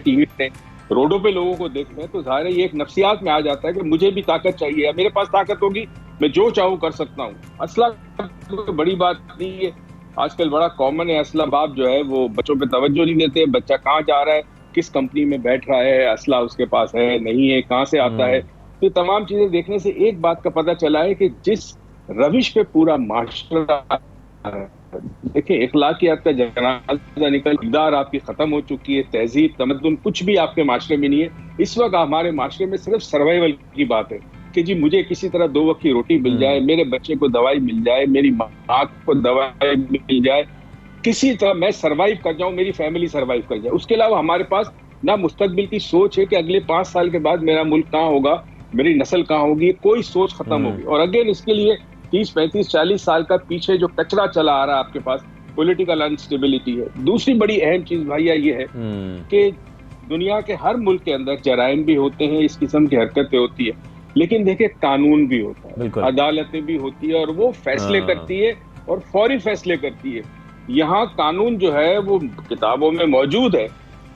टीवी पे, रोडों पे लोगों को देखते हैं, तो ज़ाहिर ये एक नफ्सियात में आ जाता है कि मुझे भी ताकत चाहिए, मेरे पास ताकत होगी मैं जो चाहूँ कर सकता हूँ। असला तो बड़ी बात नहीं है, आजकल बड़ा कॉमन है। असला बाप जो है वो बच्चों पे तवज्जो नहीं देते, बच्चा कहाँ जा रहा है, किस कंपनी में बैठ रहा है, असला उसके पास है नहीं है, कहाँ से आता है। तो तमाम चीजें देखने से एक बात का पता चला है कि जिस रविश पे पूरा माशरा, देखिए इखलाकियात का जनाजा निकल, इक़दार आपकी खत्म हो चुकी है, तहजीब तमद्दुन कुछ भी आपके माशरे में नहीं है। इस वक्त हमारे माशरे में सिर्फ सर्वाइवल की बात है कि जी मुझे किसी तरह 2 वक्त की रोटी मिल जाए, मेरे बच्चे को दवाई मिल जाए, मेरी माँ को दवाई मिल जाए, किसी तरह मैं सरवाइव कर जाऊं, मेरी फैमिली सरवाइव कर जाए। उसके अलावा हमारे पास ना मुस्तकबिल की सोच है कि अगले 5 साल के बाद मेरा मुल्क कहाँ होगा, मेरी नस्ल कहाँ होगी, कोई सोच खत्म होगी। और अगेन इसके लिए 30, 35, 40 साल का पीछे जो कचरा चला आ रहा है आपके पास, पॉलिटिकल अनस्टेबिलिटी है। दूसरी बड़ी अहम चीज भैया ये है कि दुनिया के हर मुल्क के अंदर जराइम भी होते हैं, इस किस्म की हरकतें होती है, लेकिन देखिए कानून भी होता है, अदालतें भी होती है और वो फैसले करती है और फौरी फैसले करती है। यहाँ कानून जो है वो किताबों में मौजूद है,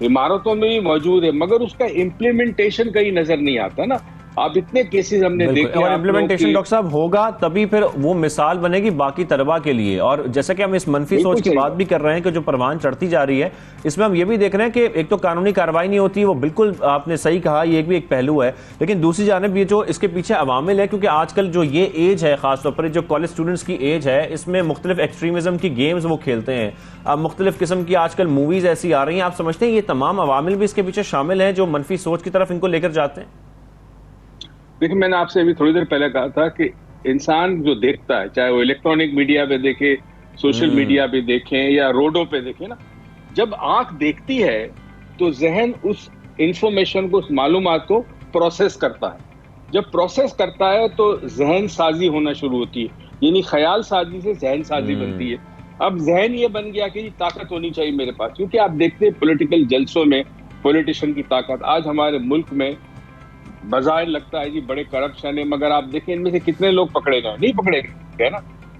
इमारतों में भी मौजूद है, मगर उसका इम्प्लीमेंटेशन कहीं नजर नहीं आता ना। आप इतने केसेस हमने देखे, और इम्प्लीमेंटेशन डॉक्टर साहब होगा तभी फिर वो मिसाल बनेगी बाकी तलबा के लिए। और जैसे कि हम इस मनफी सोच की बात भी कर रहे हैं कि जो परवान चढ़ती जा रही है, इसमें हम ये भी देख रहे हैं कि एक तो कानूनी कार्रवाई नहीं होती, वो बिल्कुल आपने सही कहा, ये भी एक पहलू है, लेकिन दूसरी जानिब ये जो इसके पीछे अवामिल है, क्योंकि आजकल जो ये एज है, खासतौर पर जो कॉलेज स्टूडेंट्स की एज है, इसमें मुख्तलिफ एक्सट्रीमिज्म की गेम्स वो खेलते हैं, अब मुख्तलिफ किस्म की आजकल मूवीज ऐसी आ रही हैं। आप समझते हैं ये तमाम अवामिल भी इसके पीछे शामिल हैं जो मनफी सोच की तरफ इनको लेकर जाते हैं? देखिए, मैंने आपसे अभी थोड़ी देर पहले कहा था कि इंसान जो देखता है, चाहे वो इलेक्ट्रॉनिक मीडिया पे देखे, सोशल मीडिया पे देखें या रोडों पे देखें ना, जब आंख देखती है तो जहन उस इंफॉर्मेशन को, उस मालूमात को प्रोसेस करता है। जब प्रोसेस करता है तो जहन साजी होना शुरू होती है, यानी ख्याल साजी से जहन साजी बनती है। अब जहन ये बन गया कि ताकत होनी चाहिए मेरे पास, क्योंकि आप देखते हैं पॉलिटिकल जलसों में पॉलिटिशियन की ताकत। आज हमारे मुल्क में बाज़ाहिर लगता है जी बड़े करप्शन है, मगर आप देखें इनमें से कितने लोग पकड़े गए, नहीं पकड़े गए, है ना।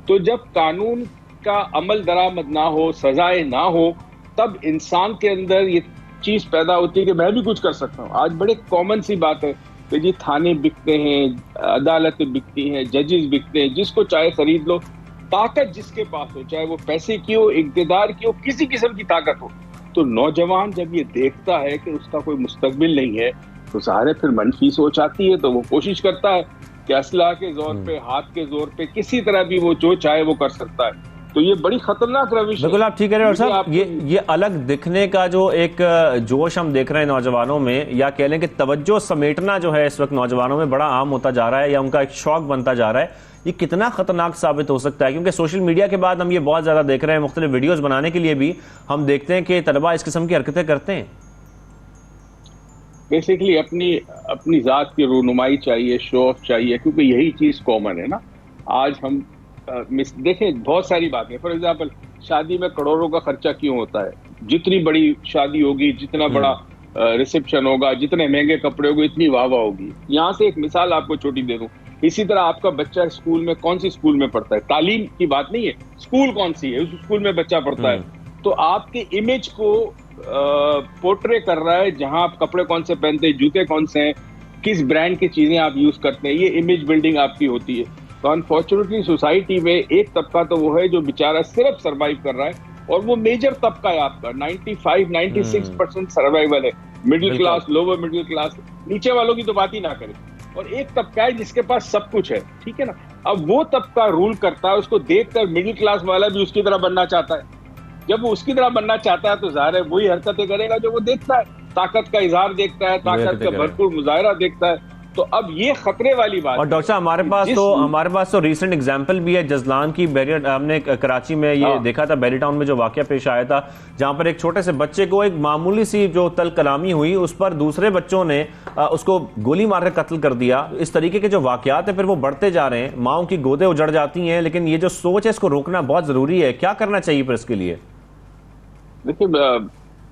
तो जब कानून का अमल दरामद ना हो, सजाएं ना हो, तब इंसान के अंदर ये चीज पैदा होती है कि मैं भी कुछ कर सकता हूँ। आज बड़े कॉमन सी बात है कि जी थाने बिकते हैं, अदालतें बिकती हैं, जजेस बिकते हैं, जिसको चाहे खरीद लो। ताकत जिसके पास हो, चाहे वो पैसे की हो, इक़्तिदार की हो, किसी किस्म की ताकत हो, तो नौजवान जब ये देखता है कि उसका कोई मुस्तकबिल नहीं है, तो ज़ाहिर फिर मनफी सोच आती है। तो वो कोशिश करता है कि असला के जोर पे, हाथ के जोर पे, किसी तरह भी वो जो चाहे वो कर सकता है। तो ये बड़ी खतरनाक रविश है। बिल्कुल आप ठीक कह रहे हैं। और साहब ये अलग दिखने का जो एक जोश हम देख रहे हैं नौजवानों में, या कह लें कि तवज्जो समेटना जो है इस वक्त नौजवानों में बड़ा आम होता जा रहा है, या उनका एक शौक बनता जा रहा है, ये कितना खतरनाक साबित हो सकता है? क्योंकि सोशल मीडिया के बाद हम ये बहुत ज्यादा देख रहे हैं, मुख्तलिफ वीडियोज बनाने के लिए भी हम देखते हैं कि तलबा इस किस्म की हरकतें करते हैं। बेसिकली अपनी जात की रूनुमाई चाहिए, शो ऑफ चाहिए, क्योंकि यही चीज कॉमन है ना। आज हम देखें बहुत सारी बातें, फॉर एग्जाम्पल शादी में करोड़ों का खर्चा क्यों होता है? जितनी बड़ी शादी होगी, जितना बड़ा रिसेप्शन होगा, जितने महंगे कपड़े होंगे, इतनी वाह वाह होगी। यहाँ से एक मिसाल आपको छोटी दे दूं, इसी तरह आपका बच्चा स्कूल में कौन सी स्कूल में पढ़ता है, तालीम की बात नहीं है, स्कूल कौन सी है, उस स्कूल में बच्चा पढ़ता है, तो आपके इमेज को पोर्ट्रे कर रहा है, जहां आप कपड़े कौन से पहनते हैं, जूते कौन से हैं, किस ब्रांड की चीजें आप यूज करते हैं, ये इमेज बिल्डिंग आपकी होती है। तो अनफॉर्चुनेटली सोसाइटी में एक तबका तो वो है जो बेचारा सिर्फ सर्वाइव कर रहा है, और वो मेजर तबका है आपका, 95-96% सर्वाइवल है, middle class, lower middle class, नीचे वालों की तो बात ही ना करें। और एक तबका है जिसके पास सब कुछ है, ठीक है ना। अब वो तबका रूल करता है, उसको देखकर मिडिल क्लास वाला भी उसकी तरह बनना चाहता है। जब वो उसकी तरह बनना चाहता है तो जाहिर है वही हरकतें करेगा जो वो देखता है, ताकत का इजहार देखता है, ताकत का भरपूर मुजाहरा देखता है। तो अब ये खतरे वाली बात। और डॉक्टर साहब हमारे पास तो रीसेंट एग्जांपल भी है जजलान की, हमने कराची में ये देखा था, बैरी टाउन में जो वाकया पेश आया था, जहां पर एक छोटे से बच्चे को एक मामूली सी जो तल कलामी हुई, उस पर दूसरे बच्चों ने उसको गोली मारकर कत्ल कर दिया। इस तरीके के जो वाकयात है फिर वो बढ़ते जा रहे हैं, माओं की गोदें उजड़ जाती हैं, लेकिन ये जो सोच है इसको रोकना बहुत जरूरी है। क्या करना चाहिए फिर इसके लिए? देखिए,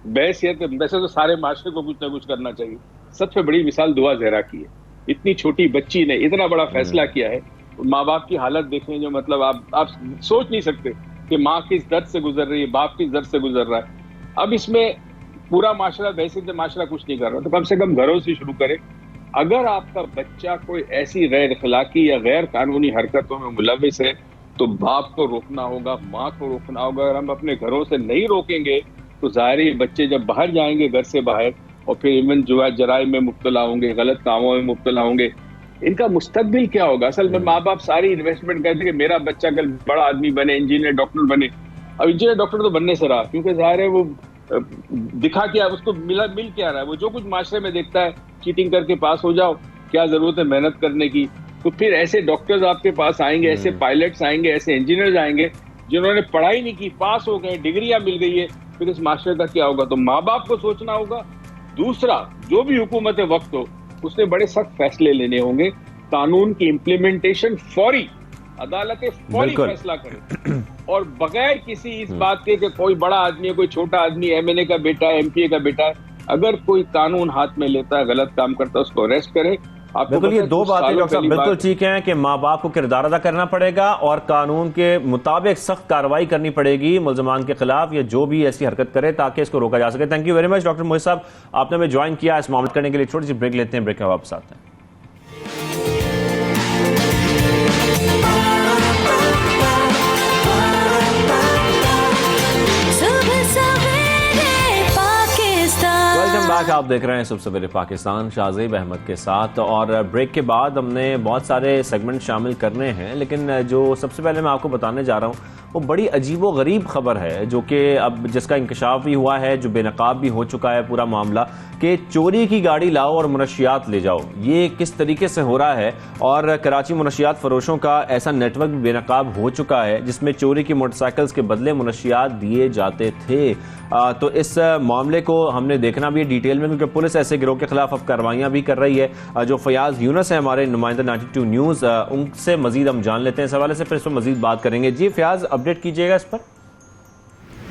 वैसे तो सारे माशरे को कुछ ना कुछ करना चाहिए। सबसे बड़ी मिसाल दुआ जहरा की है। इतनी छोटी बच्ची ने इतना बड़ा फैसला किया है। माँ बाप की हालत देखें, जो मतलब आप सोच नहीं सकते कि माँ किस दर्द से गुजर रही है, बाप किस दर्द से गुजर रहा है। अब इसमें पूरा माशरा, वैसे तो माशरा कुछ नहीं कर रहा, तो कम से कम घरों से शुरू करें। अगर आपका बच्चा कोई ऐसी गैर अखलाकी या गैर कानूनी हरकतों में मुलविस है तो बाप को रोकना होगा, माँ को रोकना होगा। अगर हम अपने घरों से नहीं रोकेंगे तो जाहिर है बच्चे जब बाहर जाएंगे घर से बाहर, और फिर इवन जो है जराइम में मुब्तला होंगे, गलत कामों में मुब्तला होंगे, इनका मुस्तकबिल क्या होगा? असल में माँ बाप सारी इन्वेस्टमेंट करते कि मेरा बच्चा कल बड़ा आदमी बने, इंजीनियर डॉक्टर बने। अब इंजीनियर डॉक्टर तो बनने से रहा, क्योंकि जाहिर है वो दिखा क्या, उसको मिल क्या रहा है, वो जो कुछ माशरे में देखता है, चीटिंग करके पास हो जाओ, क्या जरूरत है मेहनत करने की। तो फिर ऐसे डॉक्टर्स आपके पास आएंगे, ऐसे पायलट्स आएंगे, ऐसे इंजीनियर्स आएंगे जिन्होंने पढ़ाई नहीं की, पास हो गए, डिग्रियां मिल गई है, फिर इस माशरे का क्या होगा? तो माँ बाप को सोचना होगा। दूसरा, जो भी हुकूमत वक्त हो उसने बड़े सख्त फैसले लेने होंगे। कानून की इम्प्लीमेंटेशन फौरी, अदालतें फौरी फैसला करें, और बगैर किसी इस बात के कि कोई बड़ा आदमी है, कोई छोटा आदमी, एमएनए का बेटा है, एमपीए का बेटा है, अगर कोई कानून हाथ में लेता है, गलत काम करता है, उसको अरेस्ट करे। बिल्कुल, ये दो बातें डॉक्टर साहब बिल्कुल ठीक हैं कि माँ बाप को किरदार अदा करना पड़ेगा और कानून के मुताबिक सख्त कार्रवाई करनी पड़ेगी मुल्ज़मान के खिलाफ, या जो भी ऐसी हरकत करे, ताकि इसको रोका जा सके। Thank you very much doctor Mohit साहब, आपने हमें ज्वाइन किया इस मामले करने के लिए। छोटी सी ब्रेक लेते हैं, ब्रेक में वापस आते हैं। आप देख रहे हैं सुबह सवेरे पाकिस्तान, शाहज़ेब अहमद के साथ। और ब्रेक के बाद हमने बहुत सारे सेगमेंट शामिल करने हैं, लेकिन जो सबसे पहले मैं आपको बताने जा रहा हूं वो बड़ी अजीबो गरीब खबर है, जो कि अब जिसका इंकशाफ भी हुआ है, जो बेनकाब भी हो चुका है पूरा मामला, कि चोरी की गाड़ी लाओ और मुनशियात ले जाओ। ये किस तरीके से हो रहा है, और कराची मुनशियात फरोशों का ऐसा नेटवर्क भी बेनकाब हो चुका है जिसमें चोरी की मोटरसाइकिल्स के बदले मुनशियात दिए जाते थे। तो इस मामले को हमने देखना भी है डिटेल में, क्योंकि पुलिस ऐसे गिरोह के खिलाफ अब कार्रवाइयां भी कर रही है। जो फयाज यूनस है हमारे नुमाइंदा 92 न्यूज़, उनसे मजीद हम जान लेते हैं इस हवाले से, फिर इस पर मजीद बात करेंगे। जी फयाज, अपडेट कीजिएगा इस पर।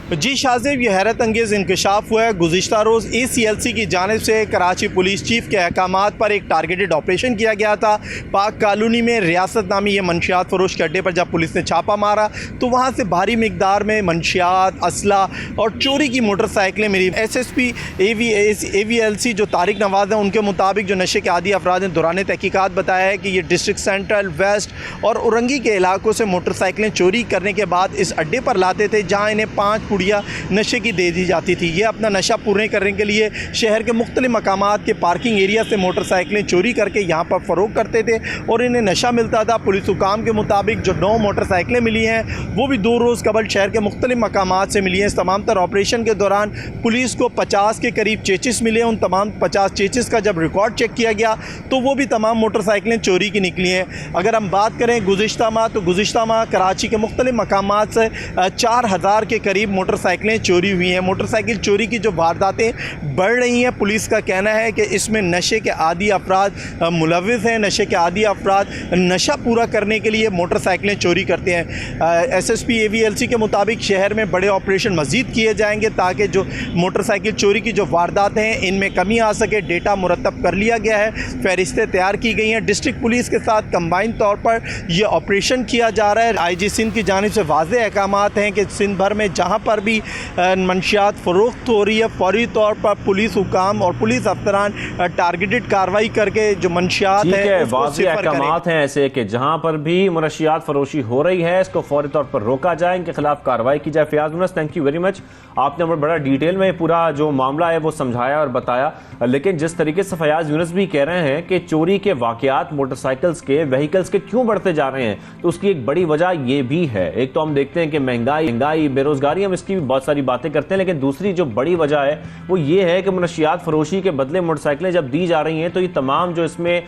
जी शाहज़ेब, ये हैरत अंगेज़ इंकशाफ हुआ है। गुज़िश्ता रोज़ ACLC की जानिब से कराची पुलिस चीफ के अहकामात पर एक टारगेटेड ऑपरेशन किया गया था। पाक कॉलोनी में रियासत नामी ये मंशियात फरोश के अड्डे पर जब पुलिस ने छापा मारा तो वहाँ से भारी मिकदार में मंशियात, असला और चोरी की मोटरसाइकिलें मिली। SSP AVLC जो तारिक नवाज़ हैं, उनके मुताबिक जो नशे के आदी अफराद ने दौरान तहकीकात बताया है कि ये डिस्ट्रिक्ट सेंट्रल, वेस्ट और उरंगी के इलाकों से मोटरसाइकिलें चोरी करने के बाद इस अड्डे पर लाते थे, जहाँ इन्हें 5 पुड़िया नशे की दे दी जाती थी। ये अपना नशा पूरे करने के लिए शहर के मुख्तलिफ मकामात के पार्किंग एरिया से मोटरसाइकिलें चोरी करके यहाँ पर फ़रोख्त करते थे और इन्हें नशा मिलता था। पुलिस हुकाम के मुताबिक जो 9 मोटरसाइकिलें मिली हैं वो भी 2 रोज़ कबल शहर के मुख्तलिफ मकामात से मिली हैं। इस तमाम तर ऑपरेशन के दौरान पुलिस को 50 के करीब चेचिस मिले। उन तमाम 50 चेचिस का जब रिकॉर्ड चेक किया गया तो वो भी तमाम मोटरसाइकिलें चोरी की निकली हैं। अगर हम बात करें गुज़िश्ता माह, तो गुज़िश्ता माह कराची के मुख्तलिफ मकामात से 4000 के करीब मोटरसाइकिलें चोरी हुई हैं। मोटरसाइकिल चोरी की जो वारदातें बढ़ रही हैं, पुलिस का कहना है कि इसमें नशे के आदी अफराद मुलविस हैं। नशे के आदी अफराद नशा पूरा करने के लिए मोटरसाइकिलें चोरी करते हैं। एसएसपी AVLC के मुताबिक शहर में बड़े ऑपरेशन मज़ीद किए जाएंगे ताकि जो मोटरसाइकिल चोरी की जो वारदातें हैं इनमें कमी आ सके। डेटा मुरतब कर लिया गया है, फहरिस्तें तैयार की गई हैं। डिस्ट्रिक्ट पुलिस के साथ कंबाइन तौर पर यह ऑपरेशन किया जा रहा है। IG सिंध की जानिब से वाज़ेह अहकामात हैं कि सिंध भर में जहाँ पर भी मंशियात फ़रोख्त हो रही है, फौरी तौर पर पुलिस हुकाम और पुलिस अफसरान टारगेटेड कार्रवाई करके जो मंशियात है वाज़ेह अहकामात हैं ऐसे कि जहाँ पर भी मनशियात फरोशी हो रही है इसको फौरी तौर पर रोका जाए, इनके खिलाफ कार्रवाई की जाए। Fayaz Younis, thank you very much, आपने बड़ा डिटेल में पूरा जो मामला है वो समझाया और बताया। लेकिन जिस तरीके से फयाज यूनुस भी कह रहे हैं कि चोरी के वाकयात मोटरसाइकिल्स के व्हीकल्स के क्यों बढ़ते जा रहे हैं, तो उसकी एक बड़ी वजह ये भी है। एक तो हम देखते हैं कि महंगाई बेरोजगारी, हम इसकी भी बहुत सारी बातें करते हैं, लेकिन दूसरी जो बड़ी वजह है वो ये है कि मनशियात फरोशी के बदले मोटरसाइकिलें जब दी जा रही हैं तो ये तमाम जो इसमें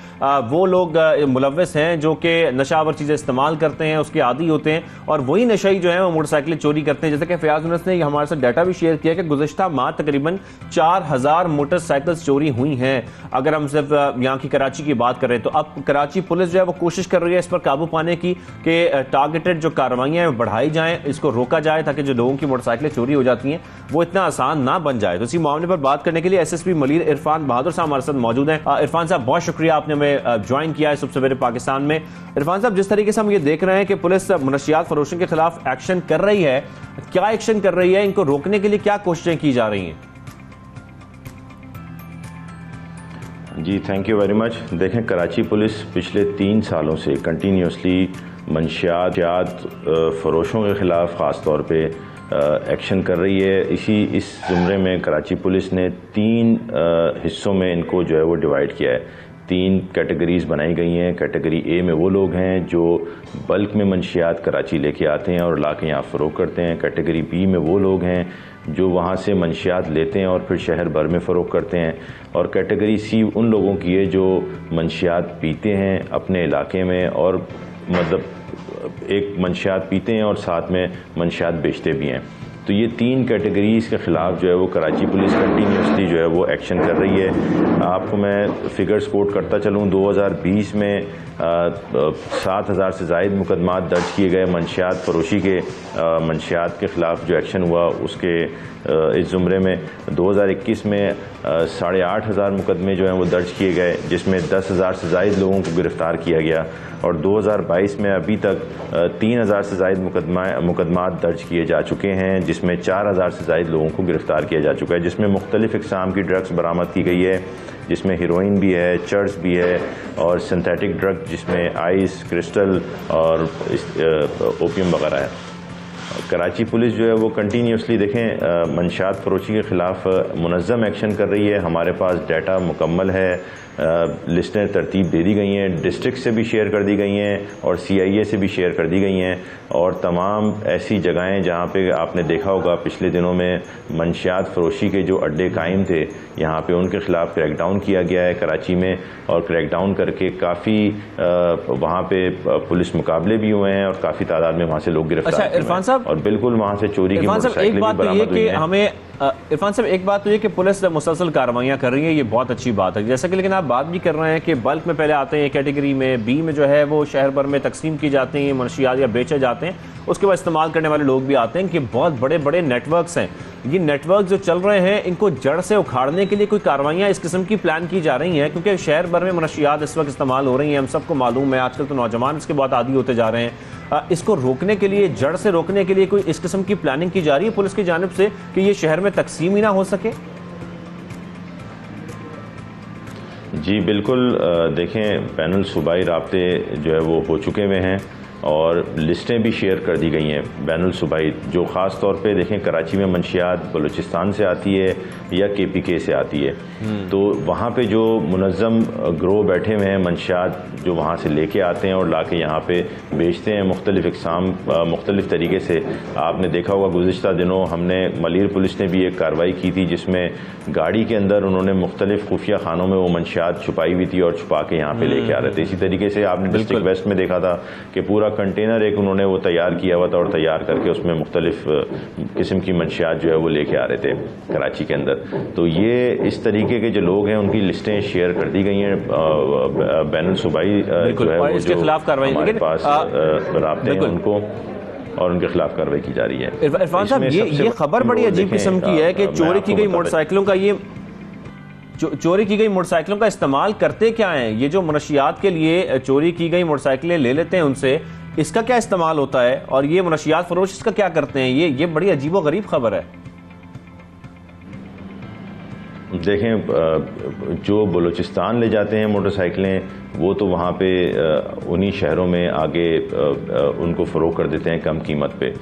वो लोग मुलव्विस हैं जो कि नशावर चीजें इस्तेमाल करते हैं, उसके आदी होते हैं, और वही नशाई जो है वो मोटरसाइकिलें चोरी करते हैं। जैसे कि फयाज यूनुस ने हमारे साथ डाटा भी शेयर किया कि गुज़िश्ता माह तकरीबन 4000 मोटरसाइकिल्स चोरी हुई हैं। अगर हम सिर्फ यहाँ की कराची की बात करें तो अब कराची पुलिस जो है वो कोशिश कर रही है इस पर काबू पाने की कि टारगेटेड जो कार्रवाइयां बढ़ाई जाएं, इसको रोका जाए ताकि जो लोगों की मोटरसाइकिलें चोरी हो जाती हैं वो इतना आसान ना बन जाए। तो इसी मामले पर बात करने के लिए SSP मलिर इरफान बहादुर साहब हमारे साथ मौजूद हैं। इरफान साहब, बहुत शुक्रिया, आपने हमें ज्वाइन किया है सुबह सवेरे पाकिस्तान में। इरफान साहब, जिस तरीके से हम ये देख रहे हैं कि पुलिस मनशियात फरोशों के खिलाफ एक्शन कर रही है, क्या एक्शन कर रही है, इनको रोकने के लिए क्या कोशिशें की जा रही हैं? जी, थैंक यू वेरी मच। देखें, कराची पुलिस पिछले 3 सालों से कंटिन्यूसली मंशियात फरोशों के ख़िलाफ़ ख़ास तौर पे एक्शन कर रही है। इस ज़ुमरे में कराची पुलिस ने 3 हिस्सों में इनको जो है वो डिवाइड किया है। 3 कैटेगरीज बनाई गई हैं। कैटेगरी A में वो लोग हैं जो बल्क में मंशियात कराची लेके आते हैं और ला के यहाँ फ़रोख्त करते हैं। कैटेगरी B में वो लोग हैं जो वहाँ से मंशियात लेते हैं और फिर शहर भर में फ़रोख्त करते हैं। और कैटेगरी C उन लोगों की है जो मंशियात पीते हैं अपने इलाके में, और मतलब एक मंशियात पीते हैं और साथ में मंशियात बेचते भी हैं। तो ये 3 कैटेगरीज़ के ख़िलाफ़ जो है वो कराची पुलिस कंटिन्यूसली जो है वो एक्शन कर रही है। आपको मैं फ़िगर्स कोट करता चलूँ, 2020 में 7000 से ज़ायद मुकदमात दर्ज किए गए मंशियात फरोशी के। मंशियात के ख़िलाफ़ जो एक्शन हुआ उसके इस ज़ुमरे में 2021 में 8500 मुकदमे जो हैं वो दर्ज किए गए, जिसमें 10,000 से ज़ायद लोगों को गिरफ़्तार किया गया। और 2022 में अभी तक 3000 से ज़ायद मुकदमात दर्ज किए जा चुके हैं, जिसमें 4000 से ज़ायद लोगों को गिरफ़्तार किया जा चुका है, जिसमें मुख्तलिफ़ इक़साम की ड्रग्स बरामद की गई है, जिसमें हीरोइन भी है, चर्स भी है, और सिंथेटिक ड्रग जिसमें आइस, क्रिस्टल और ओपियम वगैरह है। कराची पुलिस जो है वो कंटिन्यूसली देखें मंशियात फरोशी के ख़िलाफ़ मुनज़्ज़म एक्शन कर रही है। हमारे पास डाटा मुकम्मल है, लिस्टें तरतीब दे दी गई हैं, डिस्ट्रिक्ट से भी शेयर कर दी गई हैं और CIA से भी शेयर कर दी गई हैं। और तमाम ऐसी जगहें जहाँ पे आपने देखा होगा पिछले दिनों में मंशियात फरोशी के जो अड्डे कायम थे, यहाँ पे उनके ख़िलाफ़ क्रैकडाउन किया गया है कराची में, और क्रैकडाउन करके काफ़ी वहाँ पे पुलिस मुकाबले भी हुए हैं और काफ़ी तादाद में वहाँ से लोग गिरफ्तार हुए हैं और बिल्कुल वहाँ से चोरी की मोटरसाइकिलें भी बरामद हुई हैं। इरफान साहब, एक बात तो ये कि पुलिस मुसलसल कार्रवाइयाँ कर रही है, ये बहुत अच्छी बात है जैसा कि, लेकिन आप बात भी कर रहे हैं कि बल्क में पहले आते हैं कैटेगरी में, B में जो है वो शहर भर में तकसीम की जाती हैं मनशियात या बेचे जाते हैं, उसके बाद इस्तेमाल करने वाले लोग भी आते हैं कि बहुत बड़े बड़े नेटवर्क्स हैं। ये नेटवर्क जो चल रहे हैं इनको जड़ से उखाड़ने के लिए कोई कार्रवाइयाँ इस किस्म की प्लान की जा रही हैं? क्योंकि शहर भर में मनशियात इस वक्त इस्तेमाल हो रही हैं, हम सबको मालूम है, आजकल तो नौजवान इसके बहुत आदी होते जा रहे हैं। इसको रोकने के लिए, जड़ से रोकने के लिए कोई इस किस्म की प्लानिंग की जा रही है पुलिस की जानिब से कि ये शहर में तकसीम ही ना हो सके? जी बिल्कुल, देखें पैनल सूबाई राब्ते जो है वो हो चुके हुए हैं और लिस्टें भी शेयर कर दी गई हैं बैनुल सूबाई, जो ख़ास तौर पे देखें कराची में मंशियात बलूचिस्तान से आती है या KPK से आती है, तो वहाँ पे जो मुनज़्ज़म ग्रोह बैठे हुए हैं मंशियात जो वहाँ से लेके आते हैं और ला के यहाँ पे बेचते हैं मुख्तलिफ़ इक़साम मुख्तलिफ़ तरीके से। आपने देखा होगा गुज़िश्ता दिनों हमने मलिर पुलिस ने भी एक कार्रवाई की थी जिसमें गाड़ी के अंदर उन्होंने मुख्तलिफ़ खुफिया खानों में वो मंशियात छुपाई हुई थी और छुपा के यहाँ पे लेके आ रहे थे। इसी तरीके से आपने डिस्ट्रिक्ट वेस्ट में देखा था कि पूरा पूरा कंटेनर एक उन्होंने वो तैयार किया हुआ था और तैयार करके उसमें मुख्तलिफ किस्म की मंशियात जो है वो लेके आ रहे थे कराची के अंदर। तो ये इस तरीके के जो लोग हैं उनकी लिस्टें शेयर कर दी गई हैं बैनुल सूबाई जो है वो इसके खिलाफ कार्रवाई हमारे पास राब्ते हैं उनको और उनके खिलाफ कार्रवाई की जा रही है। इरफान साहब, ये खबर बड़ी अजीब किस्म की है कि चोरी की गई मोटरसाइकिलों का चोरी की गई मोटरसाइकिलों का इस्तेमाल करते क्या हैं? ये जो मनशियात के लिए चोरी की गई मोटरसाइकिलें ले लेते हैं उनसे, इसका क्या इस्तेमाल होता है और ये मनशियात फरोश इसका क्या करते हैं? ये बड़ी अजीबो गरीब खबर है। देखें, जो बलूचिस्तान ले जाते हैं मोटरसाइकिलें वो तो वहाँ पे उन्हीं शहरों में आगे उनको फ़रोख्त कर देते हैं कम कीमत पे।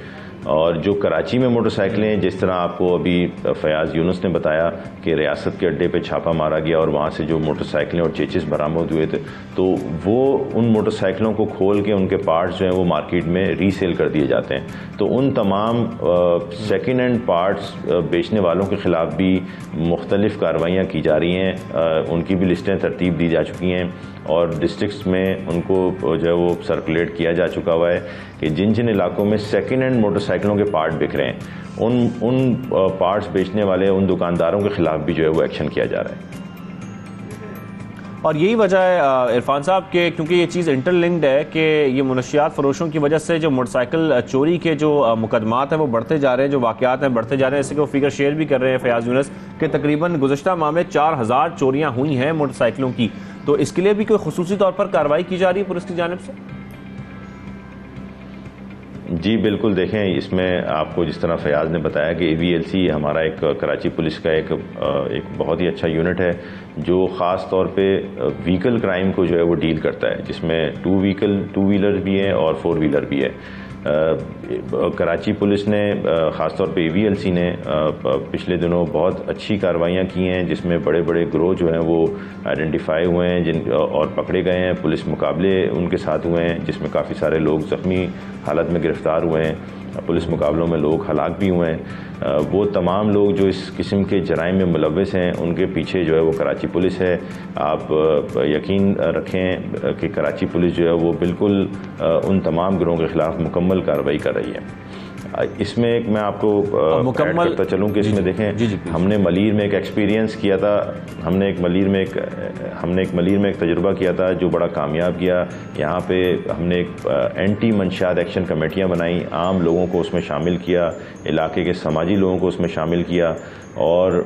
और जो कराची में मोटरसाइकिलें, जिस तरह आपको अभी फयाज़ यूनुस ने बताया कि रियासत के अड्डे पे छापा मारा गया और वहाँ से जो मोटरसाइकिलें और चेचिस बरामद हुए थे, तो वो उन मोटरसाइकिलों को खोल के उनके पार्ट्स जो हैं वो मार्केट में रीसेल कर दिए जाते हैं। तो उन तमाम सेकेंड हैंड पार्ट्स बेचने वालों के ख़िलाफ़ भी मुख्तलिफ़ कार्रवाइयाँ की जा रही हैं। उनकी भी लिस्टें तरतीब दी जा चुकी हैं और डिस्ट्रिक्ट्स में उनको जो है वो सर्कुलेट किया जा चुका हुआ है कि जिन जिन इलाकों में सेकेंड हैंड मोटरसाइकिलों के पार्ट बिक रहे हैं उन पार्ट्स बेचने वाले उन दुकानदारों के खिलाफ भी जो है वो एक्शन किया जा रहा है। और यही वजह है इरफान साहब के, क्योंकि ये चीज़ इंटरलिंक्ड है कि ये मनशियात फरोशों की वजह से जो मोटरसाइकिल चोरी के जो मुकदमात हैं वो बढ़ते जा रहे हैं, जो वाक़यात हैं बढ़ते जा रहे हैं। जैसे कि वो फिगर शेयर भी कर रहे हैं फयाज़ यूनुस कि तकरीबन गुज़श्ता माह में 4000 चोरियाँ हुई हैं मोटरसाइकिलों की। तो इसके लिए भी कोई खुसूसी तौर पर कार्रवाई की जा रही है पुलिस की जानिब से? जी बिल्कुल, देखें, इसमें आपको जिस तरह फयाज़ ने बताया कि AVLC हमारा एक कराची पुलिस का एक बहुत ही अच्छा यूनिट है जो ख़ास तौर पे व्हीकल क्राइम को जो है वो डील करता है, जिसमें टू व्हीलर भी है और 4 व्हीलर भी है। कराची पुलिस ने ख़ास तौर पे AVLC ने पिछले दिनों बहुत अच्छी कार्रवाइयाँ की हैं, जिसमें बड़े बड़े गिरोह जो हैं वो आइडेंटिफाई हुए हैं और पकड़े गए हैं। पुलिस मुकाबले उनके साथ हुए हैं जिसमें काफ़ी सारे लोग ज़ख्मी हालत में गिरफ़्तार हुए हैं। पुलिस मुकाबलों में लोग हलाक भी हुए हैं। वो तमाम लोग जो इस किस्म के जराइम में मुलव्वस हैं उनके पीछे जो है वो कराची पुलिस है। आप यकीन रखें कि कराची पुलिस जो है वो बिल्कुल उन तमाम गिरोहों के ख़िलाफ़ मुकम्मल कार्रवाई कर रही है। इसमें एक मैं आपको ऐड करता चलूँ कि इसमें देखें, हमने मलीर में एक एक्सपीरियंस किया था, हमने एक मलीर में एक तजुर्बा किया था जो बड़ा कामयाब गया। यहाँ पे हमने एक एंटी मंशियात एक्शन कमेटियाँ बनाई, आम लोगों को उसमें शामिल किया, इलाके के समाजी लोगों को उसमें शामिल किया और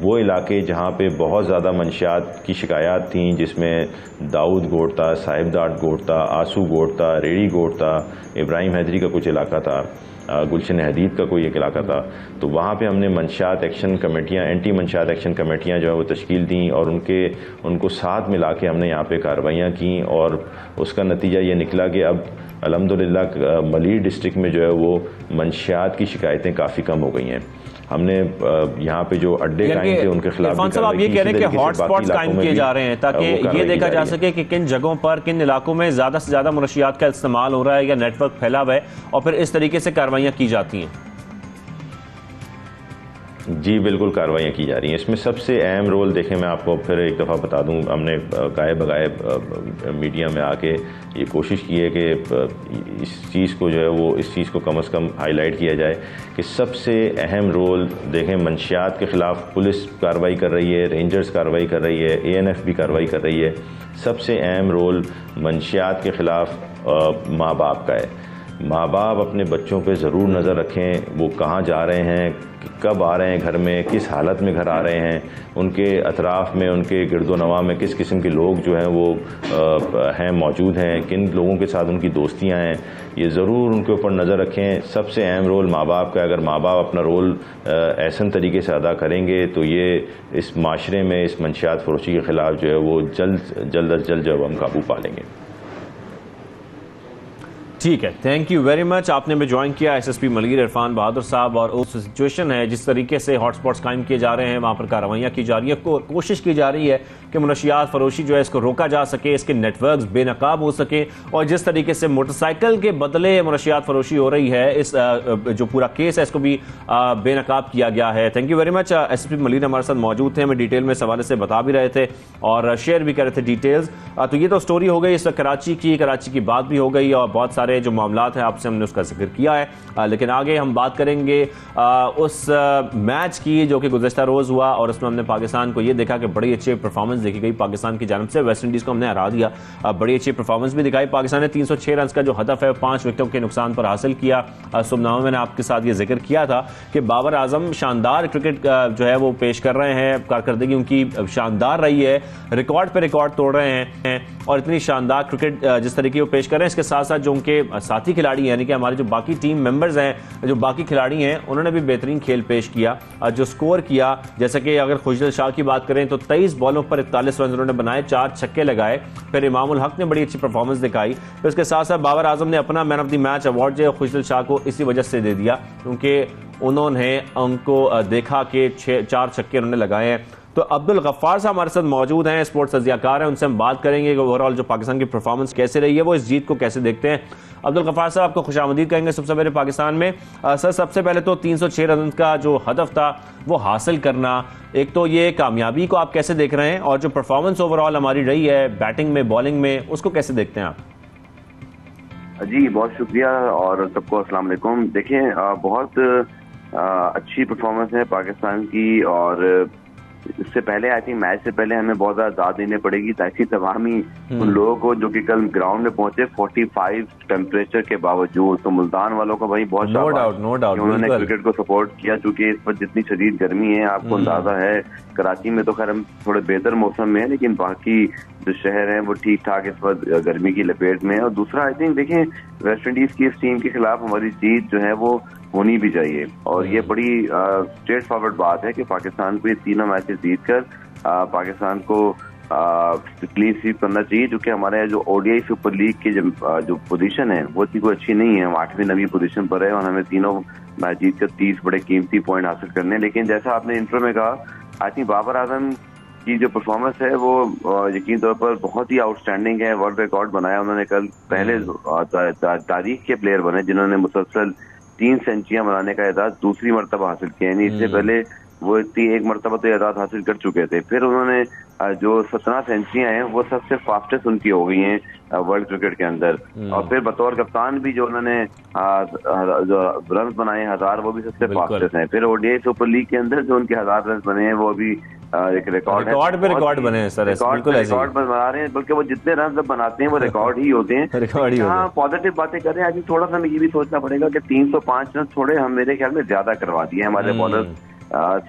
वो इलाके जहाँ पे बहुत ज़्यादा मंशियात की शिकायत थी, जिसमें दाऊद गोड़ था, साहिबदार गोड़ था, आंसू गोड़ था, रेड़ी गोड़ था, इब्राहिम हैदरी का कुछ इलाका था, गुलशन हदीद का कोई एक इलाका था, तो वहाँ पे हमने मंशियात एक्शन कमेटियाँ, एंटी मंशियात एक्शन कमेटियाँ जो है वो तश्कील दी और उनको साथ मिला के हमने यहाँ पे कार्रवाइयाँ की और उसका नतीजा ये निकला कि अब अल्हम्दुलिल्लाह मलीर डिस्ट्रिक्ट में जो है वो मंशियात की शिकायतें काफ़ी कम हो गई हैं। हमने यहाँ पे जो अड्डे कायम थे उनके खिलाफ इरफान साहब, आप ये कह रहे हैं कि हॉटस्पॉट्स कायम किए जा रहे हैं ताकि ये देखा जा सके कि किन जगहों पर, किन इलाकों में ज़्यादा से ज़्यादा मनशियात का इस्तेमाल हो रहा है या नेटवर्क फैला हुआ है और फिर इस तरीके से कार्रवाइयाँ की जाती हैं। जी बिल्कुल, कार्रवाइयाँ की जा रही हैं। इसमें सबसे अहम रोल, देखें मैं आपको फिर एक दफ़ा बता दूं, हमने गाए बगाए मीडिया में आके ये कोशिश की है कि इस चीज़ को जो है वो इस चीज़ को कम से कम हाईलाइट किया जाए कि सबसे अहम रोल, देखें, मंशियात के ख़िलाफ़ पुलिस कार्रवाई कर रही है, रेंजर्स कार्रवाई कर रही है, ANF भी कार्रवाई कर रही है। सबसे अहम रोल मंशियात के ख़िलाफ़ माँ बाप का है। माँ बाप अपने बच्चों पे ज़रूर नज़र रखें, वो कहाँ जा रहे हैं, कब आ रहे हैं घर में, किस हालत में घर आ रहे हैं, उनके अतराफ़ में, उनके गिरदो नवा में किस किस्म के लोग जो हैं वो हैं मौजूद हैं, किन लोगों के साथ उनकी दोस्तियां हैं, ये ज़रूर उनके ऊपर नज़र रखें। सबसे अहम रोल माँ बाप का। अगर माँ बाप अपना रोल ऐसा तरीके से अदा करेंगे तो ये इस माशरे में इस मंशियात फरोशी के ख़िलाफ़ जो है वो जल्द अज जल्द जो हम काबू पा लेंगे। ठीक है, थैंक यू वेरी मच। आपने भी ज्वाइन किया SSP मलीर इरफान बहादुर साहब। और उस सिचुएशन है जिस तरीके से हॉटस्पॉट्स कायम किए जा रहे हैं, वहाँ पर कार्रवाइयाँ की जा रही है, कोशिश की जा रही है कि मनशियात फरोशी जो है इसको रोका जा सके, इसके नेटवर्क्स बेनकाब हो सके। और जिस तरीके से मोटरसाइकिल के बदले मनशियात फरोशी हो रही है, इस जो पूरा केस है इसको भी बेनकाब किया गया है। Thank you very much. SSP Malir हमारे साथ मौजूद थे, हमें डिटेल में इस हवाले से बता भी रहे थे और शेयर भी कर रहे थे डिटेल्स। तो ये तो स्टोरी हो गई इस कराची की बात भी हो गई और बहुत सारे सारे जो मामलात हैं आपसे हमने उसका जिक्र किया है। लेकिन आगे हम बात करेंगे उस मैच की जो कि गुज़श्ता रोज़ हुआ और उसमें हमने पाकिस्तान को ये देखा कि बड़ी अच्छी परफॉर्मेंस देखी गई पाकिस्तान की जानब से। वेस्ट इंडीज़ को हमने हरा दिया, बड़ी अच्छी परफॉर्मेंस भी दिखाई। पाकिस्तान ने 306 रन का जो हदफ है 5 विकेटों के नुकसान पर हासिल किया। सुबनामा मैंने आपके साथ ये जिक्र किया था कि बाबर आजम शानदार क्रिकेट जो है वो पेश कर रहे हैं, कारकर्दगी उनकी शानदार रही है, रिकॉर्ड पे रिकॉर्ड तोड़ रहे हैं और इतनी शानदार क्रिकेट जिस तरीके वो पेश कर रहे हैं, इसके साथ साथ जो उनके साथी खिलाड़ी यानी कि हमारे जो बाकी टीम मेंबर्स हैं, जो बाकी खिलाड़ी हैं, उन्होंने भी बेहतरीन खेल पेश किया। जो स्कोर किया, जैसे कि अगर खुशदिल शाह की बात करें तो 23 बॉलों पर 41 रन उन्होंने बनाए, 4 छक्के लगाए। फिर इमामुल हक ने बड़ी अच्छी परफॉर्मेंस दिखाई। फिर इसके साथ साथ बाबर आजम ने अपना man of the match award जो खुशदिल शाह को इसी वजह से दे दिया क्योंकि उन्होंने उनको देखा कि 4 छक्के उन्होंने लगाए हैं। तो अब्दुल गफ्फार साहब हमारे साथ मौजूद हैं, स्पोर्ट्स तज्जियाकार हैं, उनसे हम बात करेंगे कि ओवरऑल जो पाकिस्तान की परफॉर्मेंस कैसे रही है, वो इस जीत को कैसे देखते हैं। अब्दुल गफ्फार साहब, आपको खुशामदीद कहेंगे सबसे पहले पाकिस्तान में। सर, सबसे पहले तो 306 रन का जो हदफ था वो हासिल करना, एक तो ये कामयाबी को आप कैसे देख रहे हैं और जो परफॉर्मेंस ओवरऑल हमारी रही है बैटिंग में, बॉलिंग में, उसको कैसे देखते हैं आप? जी बहुत शुक्रिया और सबको अस्सलाम वालेकुम। देखें, बहुत अच्छी परफॉर्मेंस है पाकिस्तान की और इससे पहले आई थिंक मैच से पहले हमें बहुत ज्यादा दाद देनी पड़ेगी ताकि तमामी उन लोगों को जो कि कल ग्राउंड में पहुंचे 45 टेम्परेचर के बावजूद, तो मुल्तान वालों का भाई बहुत नो डाउट उन्होंने क्रिकेट को सपोर्ट किया क्योंकि इस पर जितनी शदीद गर्मी है आपको अंदाजा है। कराची में तो खैर हम थोड़े बेहतर मौसम में है लेकिन बाकी जो शहर है वो ठीक ठाक इस वक्त गर्मी की लपेट में है। और दूसरा आई थिंक देखें, वेस्ट इंडीज की इस टीम के खिलाफ हमारी जीत जो है वो होनी भी चाहिए और ये बड़ी स्ट्रेट फॉरवर्ड बात है कि पाकिस्तान को ये तीनों मैचेस जीतकर पाकिस्तान को क्लीन स्वीप करना चाहिए, जो कि हमारे जो ओडीआई सुपर लीग की जो पोजीशन है वो इतनी कोई अच्छी नहीं है। हम 8वीं 9वीं पोजीशन पर है और हमें तीनों मैच जीतकर 30 बड़े कीमती पॉइंट हासिल करने। लेकिन जैसा आपने इंट्रो में कहा, आई थिंक बाबर आजम की जो परफॉर्मेंस है वो यकीन तौर पर बहुत ही आउटस्टैंडिंग है। वर्ल्ड रिकॉर्ड बनाया उन्होंने कल, पहले तारीख के प्लेयर बने जिन्होंने मुसलसल 3 सेंचुरियां बनाने का एजाज दूसरी मरतबा हासिल किया। यानी इससे पहले वो एक मरतबा तो एजाज हासिल कर चुके थे। फिर उन्होंने जो 17 सेंचुरियां हैं वो सबसे फास्टेस्ट उनकी हो गई हैं वर्ल्ड क्रिकेट के अंदर। और फिर बतौर कप्तान भी जो उन्होंने रन बनाए 1000 वो भी सबसे फास्टेस्ट हैं। फिर ओडीआई सुपर लीग के अंदर जो उनके 1000 रन बने हैं वो अभी एक रिकॉर्ड बने हैं सर, रिकॉर्ड बना रहे हैं, बल्कि वो जितने रन जब बनाते हैं वो रिकॉर्ड ही होते हैं। हाँ, पॉजिटिव बातें कर रहे हैं। आज थोड़ा सा हमें ये भी सोचना पड़ेगा कि 305 रन थोड़े हम मेरे ख्याल में ज्यादा करवा दिए हमारे बॉलर,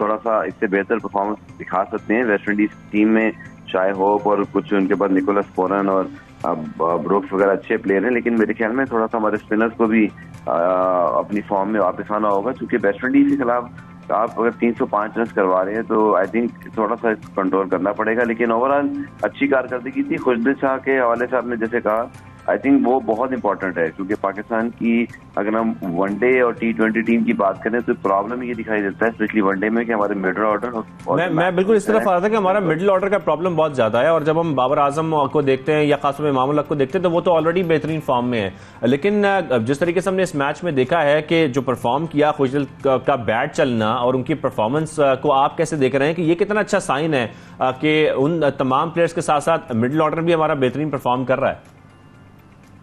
थोड़ा सा इससे बेहतर परफॉर्मेंस दिखा सकते हैं। वेस्ट इंडीज टीम में शाय होप और कुछ उनके बाद निकोलस पोरन और ब्रुक्स वगैरह अच्छे प्लेयर हैं, लेकिन मेरे ख्याल में थोड़ा सा हमारे स्पिनर्स को भी अपनी फॉर्म में वापस आना होगा क्योंकि वेस्ट इंडीज के खिलाफ आप अगर 305 रन करवा रहे हैं तो आई थिंक थोड़ा सा कंट्रोल करना पड़ेगा। लेकिन ओवरऑल अच्छी कारकर्दगी थी। खुशदिल शाह के हवाले से आपने जैसे कहा, आई थिंक वो बहुत इंपॉर्टेंट है क्योंकि पाकिस्तान की अगर हम वनडे और T20 टीम की बात करें तो प्रॉब्लम ये दिखाई देता है स्पेशली वनडे में कि हमारे मिडिल ऑर्डर मैं बिल्कुल इस तरफ आ रहा था कि हमारा मिडिल ऑर्डर का प्रॉब्लम बहुत ज्यादा है और जब हम बाबर आजम को देखते हैं या खासतौर पर इमामुल हक को देखते हैं तो वो तो ऑलरेडी बेहतरीन फॉर्म में है। लेकिन जिस तरीके से हमने इस मैच में देखा है कि जो परफॉर्म किया खुशदिल का बैट चलना और उनकी परफॉर्मेंस को आप कैसे देख रहे हैं कि ये कितना अच्छा साइन है कि उन तमाम प्लेयर्स के साथ साथ मिडिल ऑर्डर भी हमारा बेहतरीन परफॉर्म कर रहा है?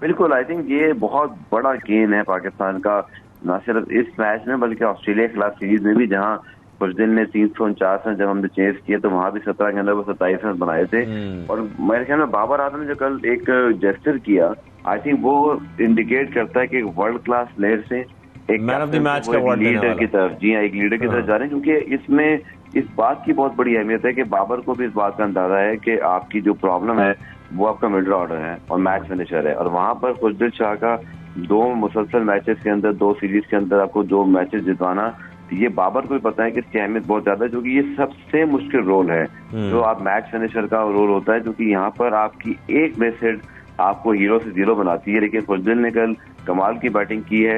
बिल्कुल, आई थिंक ये बहुत बड़ा गेन है पाकिस्तान का, न सिर्फ इस मैच में बल्कि ऑस्ट्रेलिया के खिलाफ सीरीज में भी, जहां खुशदिल ने 349 रन जब हमने चेस किए तो वहां भी 17 के अंदर वो 27 रन बनाए थे। और मेरे ख्याल में बाबर आजम ने जो कल एक जेस्चर किया, आई थिंक वो इंडिकेट करता है कि एक वर्ल्ड क्लास प्लेयर से एक मैन ऑफ द मैच का अवार्ड लीडर की तरफ, जी हाँ, एक लीडर की तरफ जा रहे हैं क्योंकि इसमें इस बात की बहुत बड़ी अहमियत है कि बाबर को भी इस बात का अंदाजा है कि आपकी जो प्रॉब्लम है वो आपका मिडिल ऑर्डर है और मैच फिनिशर है। और वहां पर खुशदिल शाह का 2 मुसलसल मैचेस के अंदर, 2 सीरीज के अंदर आपको 2 मैचेस जितवाना, ये बाबर को भी पता है कि इसकी अहमियत बहुत ज्यादा है क्योंकि ये सबसे मुश्किल रोल है जो आप मैच फिनिशर का रोल होता है, क्योंकि यहाँ पर आपकी एक बेस हिट आपको हीरो से जीरो बनाती है। लेकिन खुशदिल ने कल कमाल की बैटिंग की है।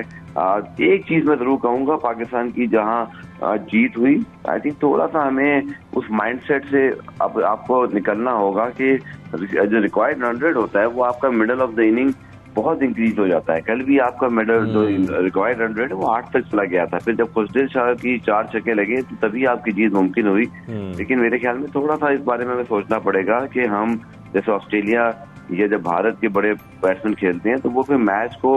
एक चीज मैं जरूर कहूंगा, पाकिस्तान की जहां जीत हुई, आई थिंक थोड़ा सा हमें उस माइंडसेट से अब आपको निकलना होगा कि जो रिक्वायर्ड 100 होता है वो आपका मिडल ऑफ द इनिंग बहुत इंक्रीज हो जाता है। कल भी आपका मिडल जो रिक्वायर्ड 100 है वो 8 तक चला गया था। फिर जब खुशदिल शाह की 4 छक्के लगे तो तभी आपकी जीत मुमकिन हुई। लेकिन मेरे ख्याल में थोड़ा सा इस बारे में हमें सोचना पड़ेगा कि हम जैसे ऑस्ट्रेलिया या जब भारत के बड़े बैट्समैन खेलते हैं तो वो फिर मैच को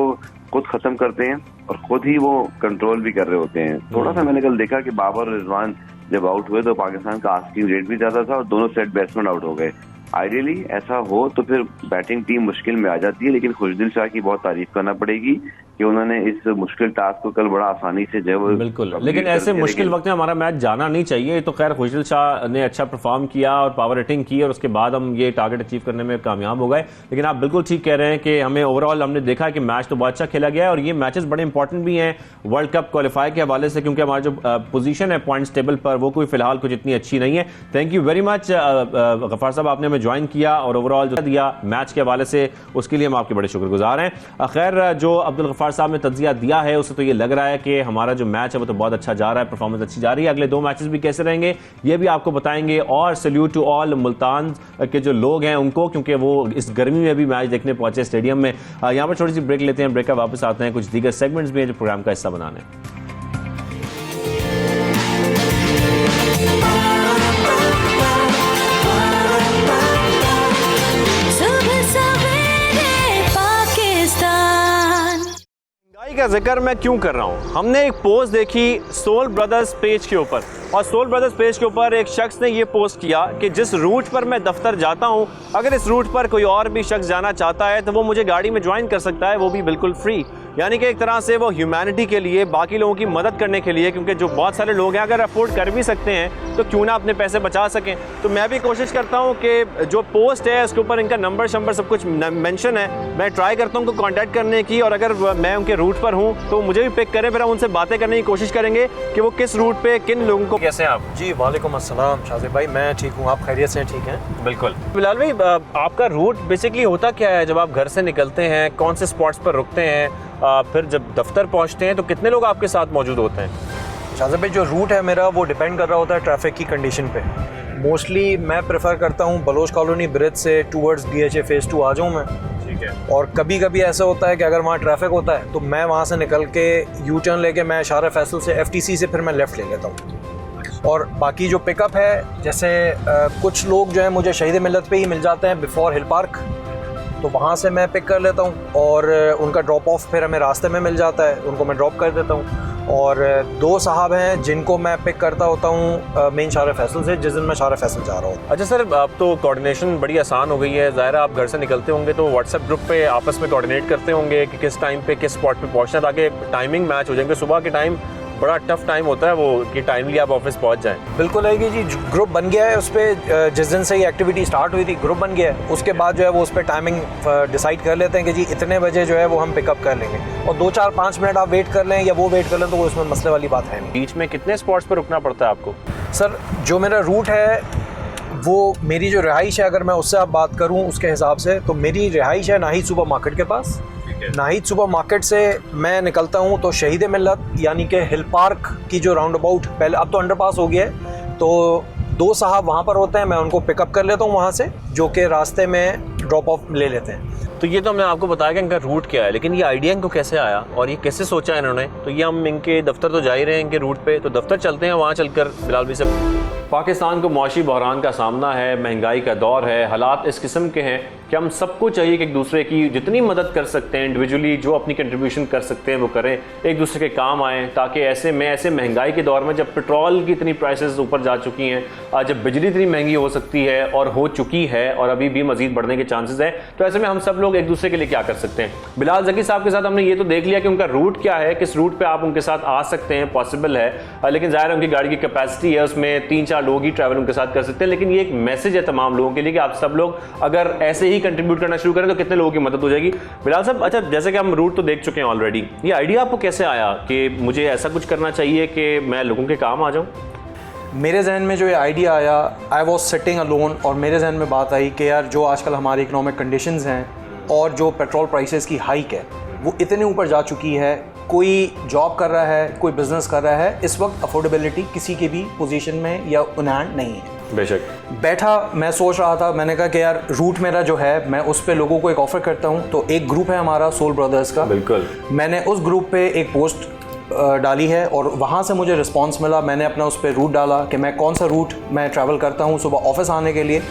खुद खत्म करते हैं और खुद ही वो कंट्रोल भी कर रहे होते हैं। थोड़ा सा मैंने कल देखा कि बाबर और रिजवान जब आउट हुए तो पाकिस्तान का आस्किंग रेट भी ज्यादा था और दोनों सेट बैट्समैन आउट हो गए। आइडियली ऐसा हो तो फिर बैटिंग टीम मुश्किल में आ जाती है, लेकिन खुशदिल शाह की बहुत तारीफ करना पड़ेगी कि उन्होंने इस मुश्किल टास्क को कल बड़ा आसानी से जो है बिल्कुल, लेकिन ऐसे मुश्किल वक्त में हमारा मैच जाना नहीं चाहिए। तो खैर खुशदिल शाह ने अच्छा परफॉर्म किया और पावर हिटिंग की और उसके बाद हम ये टारगेट अचीव करने में कामयाब हो गए। लेकिन आप बिल्कुल ठीक कह रहे हैं कि हमें ओवरऑल हमने देखा कि मैच तो बहुत अच्छा खेला गया है और ये मैचेस बड़े इंपॉर्टेंट भी हैं वर्ल्ड कप क्वालिफाई के हवाले से, क्योंकि हमारा जो पोजीशन है पॉइंट्स टेबल पर वो कोई फिलहाल कुछ इतनी अच्छी नहीं है। Thank you very much Gaffar sahab, आपने हमें ज्वाइन किया और ओवरऑल जो दिया मैच के हवाले से उसके लिए हम आपके बड़े शुक्रगुजार हैं। खैर जो अब्दुल गफ्फार साहब ने तज्जिया दिया है उससे तो ये लग रहा है कि हमारा जो मैच है वो तो बहुत अच्छा जा रहा है, परफॉर्मेंस अच्छी जा रही है। अगले 2 मैचेस भी कैसे रहेंगे ये भी आपको बताएंगे। और सैल्यूट टू ऑल मुल्तान के जो लोग हैं उनको, क्योंकि वो इस गर्मी में भी मैच देखने पहुंचे स्टेडियम में। यहाँ पर छोटी सी ब्रेक लेते हैं, ब्रेक का वापस आते हैं। कुछ दीगर सेगमेंट्स भी हैं जो प्रोग्राम का हिस्सा बनाने। का जिक्र मैं क्यों कर रहा हूं? हमने एक पोस्ट देखी सोल ब्रदर्स पेज के ऊपर और सोल ब्रदर्स पेज के ऊपर एक शख्स ने ये पोस्ट किया कि जिस रूट पर मैं दफ्तर जाता हूं, अगर इस रूट पर कोई और भी शख्स जाना चाहता है तो वो मुझे गाड़ी में ज्वाइन कर सकता है, वो भी बिल्कुल फ्री। यानी कि एक तरह से वो ह्यूमैनिटी के लिए, बाकी लोगों की मदद करने के लिए, क्योंकि जो बहुत सारे लोग हैं अगर अफोर्ड कर भी सकते हैं तो क्यों ना अपने पैसे बचा सकें। तो मैं भी कोशिश करता हूं कि जो पोस्ट है उसके ऊपर इनका नंबर सब कुछ मेंशन है, मैं ट्राई करता हूं उनको कांटेक्ट करने की और अगर मैं उनके रूट पर हूं तो मुझे भी पिक करें, फिर हम उनसे बातें करने की कोशिश करेंगे कि वो किस रूट पे किन लोगों को। कैसे हैं आप? जी वालेकुम अस्सलाम शाज़िब भाई, मैं ठीक हूँ, आप खैरियत से ठीक हैं? बिल्कुल। बिलाल भाई, आपका रूट बेसिकली होता क्या है? जब आप घर से निकलते हैं कौन से स्पॉट्स पर रुकते हैं, फिर जब दफ्तर पहुंचते हैं तो कितने लोग आपके साथ मौजूद होते हैं? शाज़िब भाई, जो रूट है मेरा वो डिपेंड कर रहा होता है ट्रैफिक की कंडीशन पे। मोस्टली मैं प्रेफर करता हूँ बलोच कॉलोनी ब्रिज से टूवर्ड्स DHA फेज़ 2 आ जाऊँ मैं। ठीक है। और कभी कभी ऐसा होता है कि अगर वहाँ ट्रैफिक होता है तो मैं वहाँ से निकल के यू टर्न लेके मैं शारा फैसल से FTC से फिर मैं लेफ़्ट ले लेता हूँ। और बाकी जो पिकअप है, जैसे कुछ लोग जो है मुझे शहीद मिलत पे ही मिल जाते हैं बिफोर हिल पार्क, तो वहाँ से मैं पिक कर लेता हूँ और उनका ड्रॉप ऑफ फिर हमें रास्ते में मिल जाता है, उनको मैं ड्रॉप कर देता हूँ। और 2 साहब हैं जिनको मैं पिक करता होता हूँ मेन शारा फैसल से, जिस दिन मैं शारा फैसल जा रहा हूँ। अच्छा सर, अब तो कोऑर्डिनेशन बड़ी आसान हो गई है, ज़ाहिर है आप घर से निकलते होंगे तो व्हाट्सएप ग्रुप पे आपस में कोऑर्डिनेट करते होंगे कि किस टाइम पे किस स्पॉट पे पहुँचना, ताकि टाइमिंग मैच हो जाएंगे। सुबह के टाइम बड़ा टफ टाइम होता है वो कि टाइमली आप ऑफिस पहुंच जाएं। बिल्कुल है कि जी ग्रुप बन गया है, उस पर जिस दिन से ये एक्टिविटी स्टार्ट हुई थी ग्रुप बन गया है, उसके बाद जो है वो उस पर टाइमिंग डिसाइड कर लेते हैं कि जी इतने बजे जो है वो हम पिकअप कर लेंगे, और 2-4-5 मिनट आप वेट कर लें या वो वेट कर लें तो वो उसमें मसले वाली बात है नहीं। बीच में कितने स्पॉट्स पर रुकना पड़ता है आपको? सर जो मेरा रूट है वो, मेरी जो रिहाइश है, अगर मैं उससे आप बात करूँ उसके हिसाब से, तो मेरी रिहाइश है नाहिद सुपर मार्केट के पास। नाहिद सुपर मार्केट से मैं निकलता हूँ तो शहीद मिल्लत यानी कि हिल पार्क की जो राउंड अबाउट, पहले अब तो अंडरपास हो गया है, तो 2 साहब वहाँ पर होते हैं, मैं उनको पिकअप कर लेता हूँ वहाँ से, जो कि रास्ते में ड्रॉप ऑफ ले लेते हैं। तो ये तो हमने आपको बताया कि इनका रूट क्या है, लेकिन ये आइडिया इनको कैसे आया और ये कैसे सोचा इन्होंने? तो ये हम इनके दफ्तर तो जा ही रहे हैं इनके रूट पे, तो दफ्तर चलते हैं, वहाँ चलकर बिलाल भाई से। पाकिस्तान को मुआशी बहरान का सामना है, महंगाई का दौर है, हालात इस किस्म के हैं कि हम सबको चाहिए कि एक दूसरे की जितनी मदद कर सकते हैं इंडिविजुअली, जो अपनी कंट्रीब्यूशन कर सकते हैं वो करें, एक दूसरे के काम आएँ, ताकि ऐसे महंगाई के दौर में जब पेट्रोल की इतनी प्राइसेस ऊपर जा चुकी हैं, जब बिजली इतनी महंगी हो सकती है और हो चुकी है और अभी भी मजीद बढ़ने के चांसेस है, तो ऐसे में हम सब लोग एक दूसरे के लिए क्या कर सकते हैं? बिलाल ज़की साहब के साथ हमने ये तो देख लिया कि उनका रूट क्या है, किस रूट पर आप उनके साथ आ सकते हैं, पॉसिबल है, लेकिन ज़ाहिर है उनकी गाड़ी की कैपेसिटी है, उसमें 3-4 लोग ही ट्रैवल उनके साथ कर सकते हैं। लेकिन ये एक मैसेज है तमाम लोगों के लिए कि आप सब लोग अगर ऐसे ही कंट्रीब्यूट करना शुरू करें तो कितने लोगों की मदद हो जाएगी। बिलाल साहब, अच्छा जैसे कि हम रूट तो देख चुके हैं ऑलरेडी, ये आइडिया आपको कैसे आया कि मुझे ऐसा कुछ करना चाहिए कि मैं लोगों के काम आ जाऊं? मेरे जहन में जो ये आइडिया आया, आई वॉज सिटिंग अलोन, और मेरे जहन में बात आई कि यार जो आजकल हमारी इकोनॉमिक कंडीशंस हैं और जो पेट्रोल प्राइसेस की हाइक है वो इतने ऊपर जा चुकी है, कोई जॉब कर रहा है, कोई बिजनेस कर रहा है, इस वक्त अफोर्डेबिलिटी किसी के भी पोजीशन में या ऑन हैंड नहीं है। बेशक बैठा मैं सोच रहा था, मैंने कहा कि यार रूट मेरा जो है मैं उस पे लोगों को एक ऑफ़र करता हूँ। तो एक ग्रुप है हमारा सोल ब्रदर्स का, बिल्कुल, मैंने उस ग्रुप पे एक पोस्ट डाली है और वहाँ से मुझे रिस्पांस मिला। मैंने अपना उस पर रूट डाला कि मैं कौन सा रूट मैं ट्रैवल करता हूँ सुबह ऑफिस आने के लिए।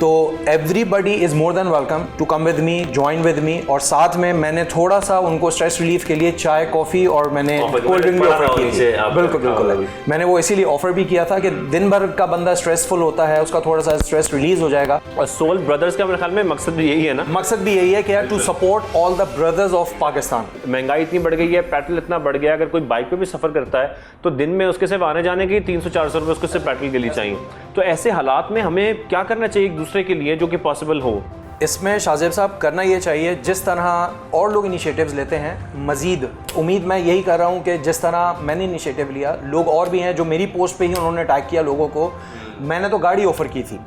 तो everybody is more than welcome to come with me, join with me. और साथ में मैंने थोड़ा सा उनको स्ट्रेस रिलीफ के लिए चाय, कॉफ़ी और मैंने कोल्ड ड्रिंक भी ऑफर की थी। बिल्कुल बिल्कुल, मैंने वो इसीलिए ऑफर भी किया था कि दिन भर का बंदा स्ट्रेसफुल होता है, उसका थोड़ा सा स्ट्रेस रिलीज हो जाएगा। और सोल ब्रदर्स का मेरे ख्याल में मकसद भी यही है ना? मकसद भी यही है कि यार to support all the brothers of Pakistan. महंगाई इतनी बढ़ गई है, पेट्रोल इतना बढ़ गया है, अगर कोई बाइक पे भी सफर करता है तो दिन में उसके सिर्फ आने जाने की 300-400 रुपए उसको सिर्फ पेट्रोल के लिए चाहिए। तो ऐसे हालात में हमें क्या करना चाहिए एक दूसरे के लिए जो कि पॉसिबल हो? इसमें शाहजेब साहब करना ये चाहिए, जिस तरह और लोग इनिशिएटिव्स लेते हैं, मज़ीद उम्मीद मैं यही कर रहा हूँ कि जिस तरह मैंने इनिशिएटिव लिया, लोग और भी हैं जो मेरी पोस्ट पे ही उन्होंने टैग किया लोगों को। मैंने तो गाड़ी ऑफ़र की थी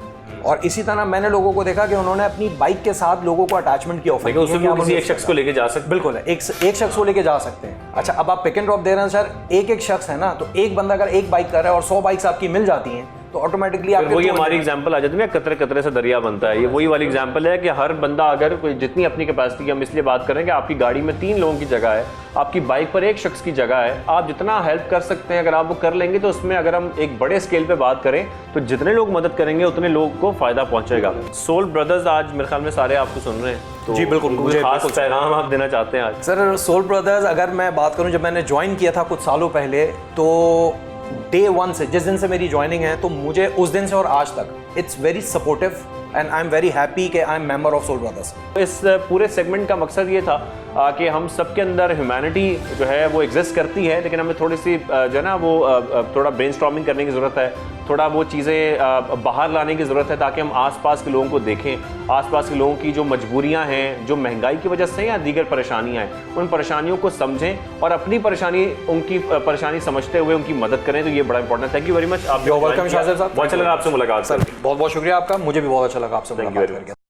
और इसी तरह मैंने लोगों को देखा कि उन्होंने अपनी बाइक के साथ लोगों को अटैचमेंट की ऑफर की। उसमें किसी एक शख्स को लेके जा सकते? बिल्कुल, एक शख्स को लेके जा सकते हैं। अच्छा, अब आप पिक एंड ड्रॉप दे रहे हैं सर, एक शख्स है ना, तो एक बंदा अगर एक बाइक कर रहा है और 100 बाइक्स आपकी मिल जाती हैं तो ऑटोमेटिकली आप वही हमारी एग्जांपल आ जाती है, कतरे कतरे से दरिया बनता है। ये वही वाली एग्जांपल है कि हर बंदा अगर कोई जितनी अपनी कैपेसिटी, हम इसलिए बात करें कि आपकी गाड़ी में 3 लोगों की जगह है, आपकी बाइक पर एक शख्स की जगह है, आप जितना हेल्प कर सकते हैं अगर आप वो कर लेंगे तो उसमें अगर हम एक बड़े स्केल पे बात करें तो जितने लोग मदद करेंगे उतने लोगों को फायदा पहुंचेगा। सोल ब्रदर्स आज मेरे ख्याल में सारे आपको सुन रहे हैं, तो जी बिल्कुल, मुझे खास पैगाम आप देना चाहते हैं आज? सर, सोल ब्रदर्स अगर मैं बात करूं, जब मैंने ज्वाइन किया था कुछ सालों पहले, तो डे 1 से, जिस दिन से मेरी ज्वाइनिंग है, तो मुझे उस दिन से और आज तक it's very supportive and I am very happy कि I am member of soul brothers. इस पूरे सेगमेंट का मकसद ये था कि हम सबके अंदर ह्यूमैनिटी जो है वो एग्जिस्ट करती है, लेकिन हमें थोड़ी सी जो है ना वो थोड़ा ब्रेनस्टॉर्मिंग करने की ज़रूरत है, थोड़ा वो चीज़ें बाहर लाने की ज़रूरत है ताकि हम आसपास के लोगों को देखें, आसपास के लोगों की जो मजबूरियां हैं, जो महंगाई की वजह से या दीगर परेशानियां हैं, उन परेशानियों को समझें और अपनी परेशानी, उनकी परेशानी समझते हुए उनकी मदद करें। तो ये बड़ा important. Thank you very much. आप वेलकम शाहजेब साहब, बहुत अच्छा लगा आपसे मुलाकात। सर बहुत बहुत शुक्रिया आपका, मुझे भी बहुत अच्छा लगा आपसे मुलाकात करके।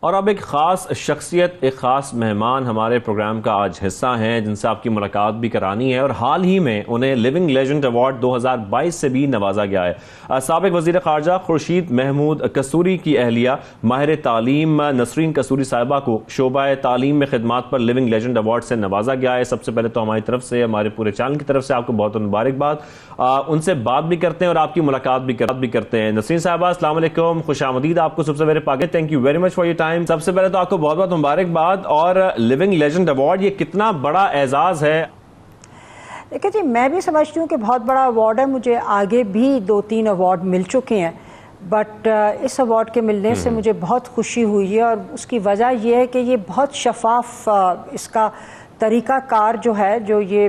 और अब एक ख़ास शख्सियत, एक ख़ास मेहमान हमारे प्रोग्राम का आज हिस्सा हैं, जिनसे आपकी मुलाकात भी करानी है। और हाल ही में उन्हें लिविंग लेजेंड अवार्ड 2022 से भी नवाजा गया है। साबिक वज़ीर ख़ारजा खुर्शीद महमूद कसूरी की अहलिया माहिर तालीम नसरीन कसूरी साहिबा को शोबा तालीम में खिदमात पर लिविंग लेजेंड अवार्ड से नवाजा गया है। सबसे पहले तो हमारी तरफ से, हमारे पूरे चैनल की तरफ से आपको बहुत मुबारकबाद। उनसे बात भी करते हैं और आपकी मुलाकात भी करते हैं। नसरीन साहिबा, अस्सलाम वालेकुम, खुशामदीद आपको सबसे पहले Pakistan. Thank you very much for your time. सबसे पहले तो आपको बहुत बहुत मुबारकबाद। और लिविंग लेजेंड अवार्ड, ये कितना बड़ा एजाज है? देखिए जी, मैं भी समझती हूँ कि बहुत बड़ा अवार्ड है। मुझे आगे भी 2-3 अवार्ड मिल चुके हैं, बट इस अवार्ड के मिलने से मुझे बहुत खुशी हुई है। और उसकी वजह यह है कि ये बहुत शफाफ, इसका तरीक़ाकार जो है, जो ये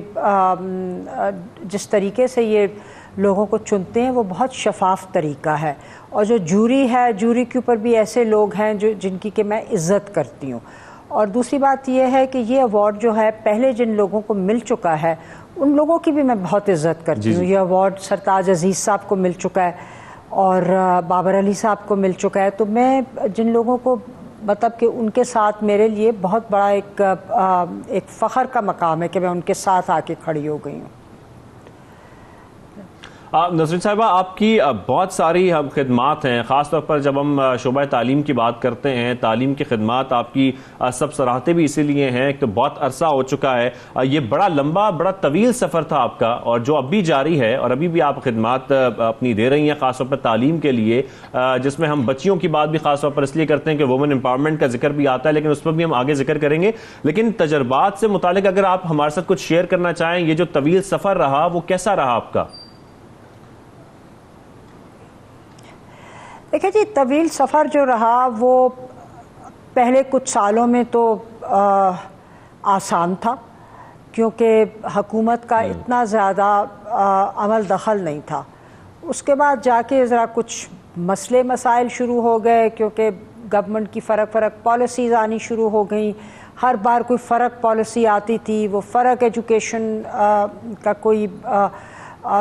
जिस तरीके से ये लोगों को चुनते हैं वो बहुत शफाफ तरीका है। और जो जूरी है, जूरी के ऊपर भी ऐसे लोग हैं जो जिनकी कि मैं इज़्ज़त करती हूँ। और दूसरी बात यह है कि ये अवार्ड जो है पहले जिन लोगों को मिल चुका है उन लोगों की भी मैं बहुत इज़्ज़त करती हूँ। ये अवार्ड सरताज अजीज़ साहब को मिल चुका है और बाबर अली साहब को मिल चुका है। तो मैं जिन लोगों को मतलब कि उनके साथ मेरे लिए बहुत बड़ा एक फ़ख्र का मकाम है कि मैं उनके साथ आके खड़ी हो गई हूँ। नसरीन साहिबा, आपकी बहुत सारी खिदमात हैं, ख़ास तौर पर जब हम शोबा तालीम की बात करते हैं, तालीम की खिदमात आपकी सब सराहते भी इसीलिए हैं कि तो बहुत अरसा हो चुका है, ये बड़ा लंबा, बड़ा तवील सफ़र था आपका और जो अब भी जारी है और अभी भी आप खिदमात अपनी दे रही हैं, ख़ास तौर पर तालीम के लिए, जिसमें हम बच्चियों की बात भी ख़ास तौर पर इसलिए करते हैं कि वुमेन एम्पावरमेंट का जिक्र भी आता है, लेकिन उस पर भी हम आगे जिक्र करेंगे। लेकिन तजर्बात से मुतालिक अगर आप हमारे साथ कुछ शेयर करना चाहें, ये जो तवील सफ़र रहा वो कैसा रहा आपका? देखिए जी, तवील सफ़र जो रहा वो पहले कुछ सालों में तो आसान था, क्योंकि हुकूमत का इतना ज़्यादा अमल दखल नहीं था। उसके बाद जाके ज़रा कुछ मसले मसाइल शुरू हो गए, क्योंकि गवर्नमेंट की फ़र्क पॉलिसीज़ आनी शुरू हो गई। हर बार कोई फ़र्क पॉलिसी आती थी, वो फ़र्क एजुकेशन का कोई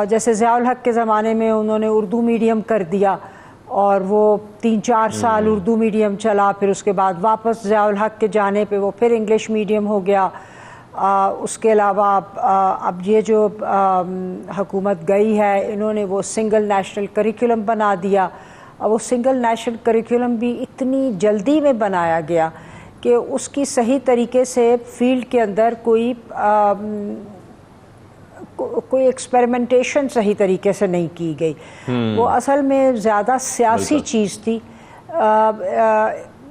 जैसे ज़ियाउल हक के ज़माने में उन्होंने उर्दू मीडियम कर दिया और वो 3-4 साल उर्दू मीडियम चला, फिर उसके बाद वापस ज़ियाउल हक के जाने पे वो फिर इंग्लिश मीडियम हो गया। उसके अलावा अब ये जो हुकूमत गई है, इन्होंने वो सिंगल नेशनल करिकुलम बना दिया। अब वो सिंगल नेशनल करिकुलम भी इतनी जल्दी में बनाया गया कि उसकी सही तरीके से फील्ड के अंदर कोई एक्सपेरिमेंटेशन सही तरीके से नहीं की गई। वो असल में ज़्यादा सियासी चीज़ थी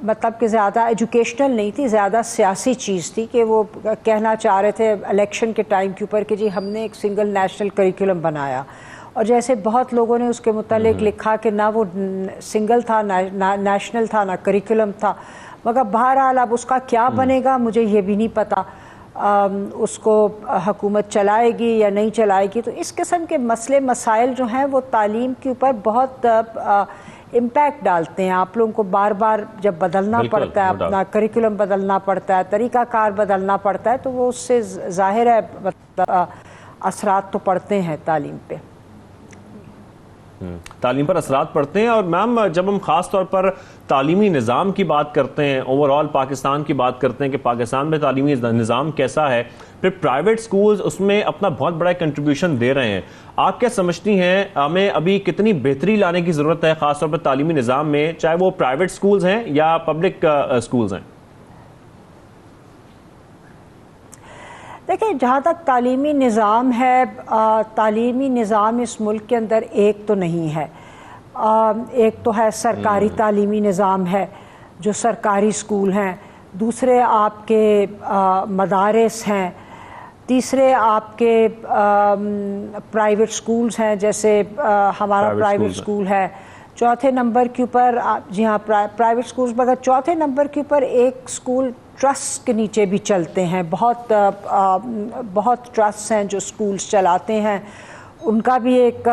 मतलब कि ज़्यादा एजुकेशनल नहीं थी, ज़्यादा सियासी चीज़ थी कि वो कहना चाह रहे थे इलेक्शन के टाइम के ऊपर कि जी हमने एक सिंगल नेशनल करिकुलम बनाया, और जैसे बहुत लोगों ने उसके मुतालिक लिखा कि ना वो सिंगल था ना नेशनल था ना करिकुलम था, मगर बहरहाल अब उसका क्या बनेगा मुझे ये भी नहीं पता। उसको हुकूमत चलाएगी या नहीं चलाएगी। तो इस किस्म के मसले मसाइल जो हैं वो तालीम के ऊपर बहुत इम्पैक्ट डालते हैं। आप लोगों को बार बार जब बदलना पड़ता है, अपना करिकुलम बदलना पड़ता है, तरीक़ाकार बदलना पड़ता है, तो वो उससे ज़ाहिर है असरात तो पड़ते हैं तालीम पे। तालीम पर असरात पड़ते हैं। और मैम, जब हम ख़ास तौर पर तालीमी निज़ाम की बात करते हैं, ओवरऑल पाकिस्तान की बात करते हैं कि पाकिस्तान में तालीमी निज़ाम कैसा है, फिर प्राइवेट स्कूल्स उसमें अपना बहुत बड़ा कंट्रीब्यूशन दे रहे हैं। आप क्या समझती हैं हमें अभी कितनी बेहतरी लाने की ज़रूरत है ख़ास तौर पर तालीमी निज़ाम में, चाहे वो प्राइवेट स्कूल्स हैं या पब्लिक स्कूल्स हैं? देखिए, जहाँ तक तालीमी निज़ाम है, तालीमी निज़ाम इस मुल्क के अंदर एक तो नहीं है। एक तो है सरकारी तालीमी निज़ाम है जो सरकारी स्कूल हैं, दूसरे आपके मदारिस हैं, तीसरे आपके प्राइवेट स्कूल्स हैं, जैसे हमारा प्राइवेट स्कूल है। चौथे नंबर के ऊपर जी हाँ प्राइवेट स्कूल्स, मगर चौथे नंबर के ऊपर एक स्कूल ट्रस्ट के नीचे भी चलते हैं। बहुत ट्रस्ट हैं जो स्कूल्स चलाते हैं, उनका भी एक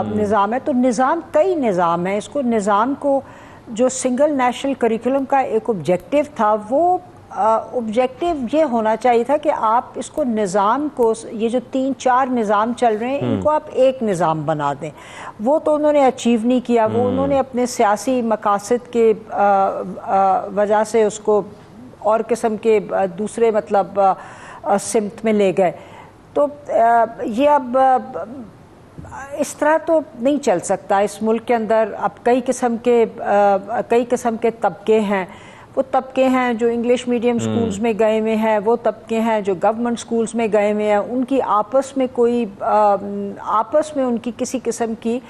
निज़ाम है। तो निज़ाम, कई निज़ाम है। इसको निज़ाम को जो सिंगल नेशनल करिकुलम का एक ऑब्जेक्टिव था, वो ऑब्जेक्टिव ये होना चाहिए था कि आप इसको निज़ाम को, ये जो 3-4 निज़ाम चल रहे हैं, इनको आप एक निज़ाम बना दें। वो तो उन्होंने अचीव नहीं किया। वो उन्होंने अपने सियासी मकासद के वजह से उसको और किस्म के दूसरे मतलब सिमत में ले गए। तो ये अब इस तरह तो नहीं चल सकता। इस मुल्क के अंदर अब कई किस्म के तबके हैं। वो तबके हैं जो इंग्लिश मीडियम स्कूल्स में गए हुए हैं, वो तबके हैं जो गवर्नमेंट स्कूल्स में गए हुए हैं। उनकी आपस में उनकी किसी किस्म की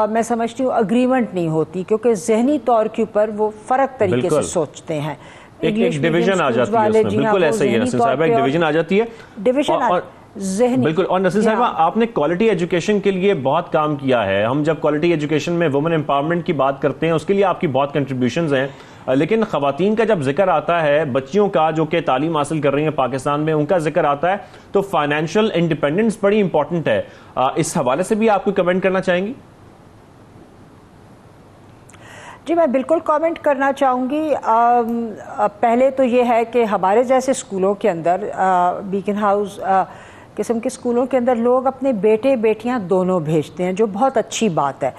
मैं समझती हूँ अग्रीमेंट नहीं होती, क्योंकि जहनी तौर के ऊपर वो फ़र्क तरीके से सोचते हैं। एक डिवीजन आ जाती है उसमें, बिल्कुल ऐसा ही है नसीर साहिबा, एक डिवीजन आ जाती है, बिल्कुल। और नसीर साहिबा, आपने क्वालिटी एजुकेशन के लिए बहुत काम किया है। हम जब क्वालिटी एजुकेशन में वुमेन एम्पावरमेंट की बात करते हैं, उसके लिए आपकी बहुत कंट्रीब्यूशंस हैं, लेकिन ख़वातीन का जब जिक्र आता है, बच्चियों का जो कि तालीम हासिल कर रही हैं पाकिस्तान में, उनका जिक्र आता है, तो फाइनेंशियल इंडिपेंडेंस बड़ी इंपॉर्टेंट है। इस हवाले से भी आप कोई कमेंट करना चाहेंगी? जी, मैं बिल्कुल कमेंट करना चाहूँगी। पहले तो ये है कि हमारे जैसे स्कूलों के अंदर, बीकन हाउस किस्म के स्कूलों के अंदर लोग अपने बेटे बेटियां दोनों भेजते हैं, जो बहुत अच्छी बात है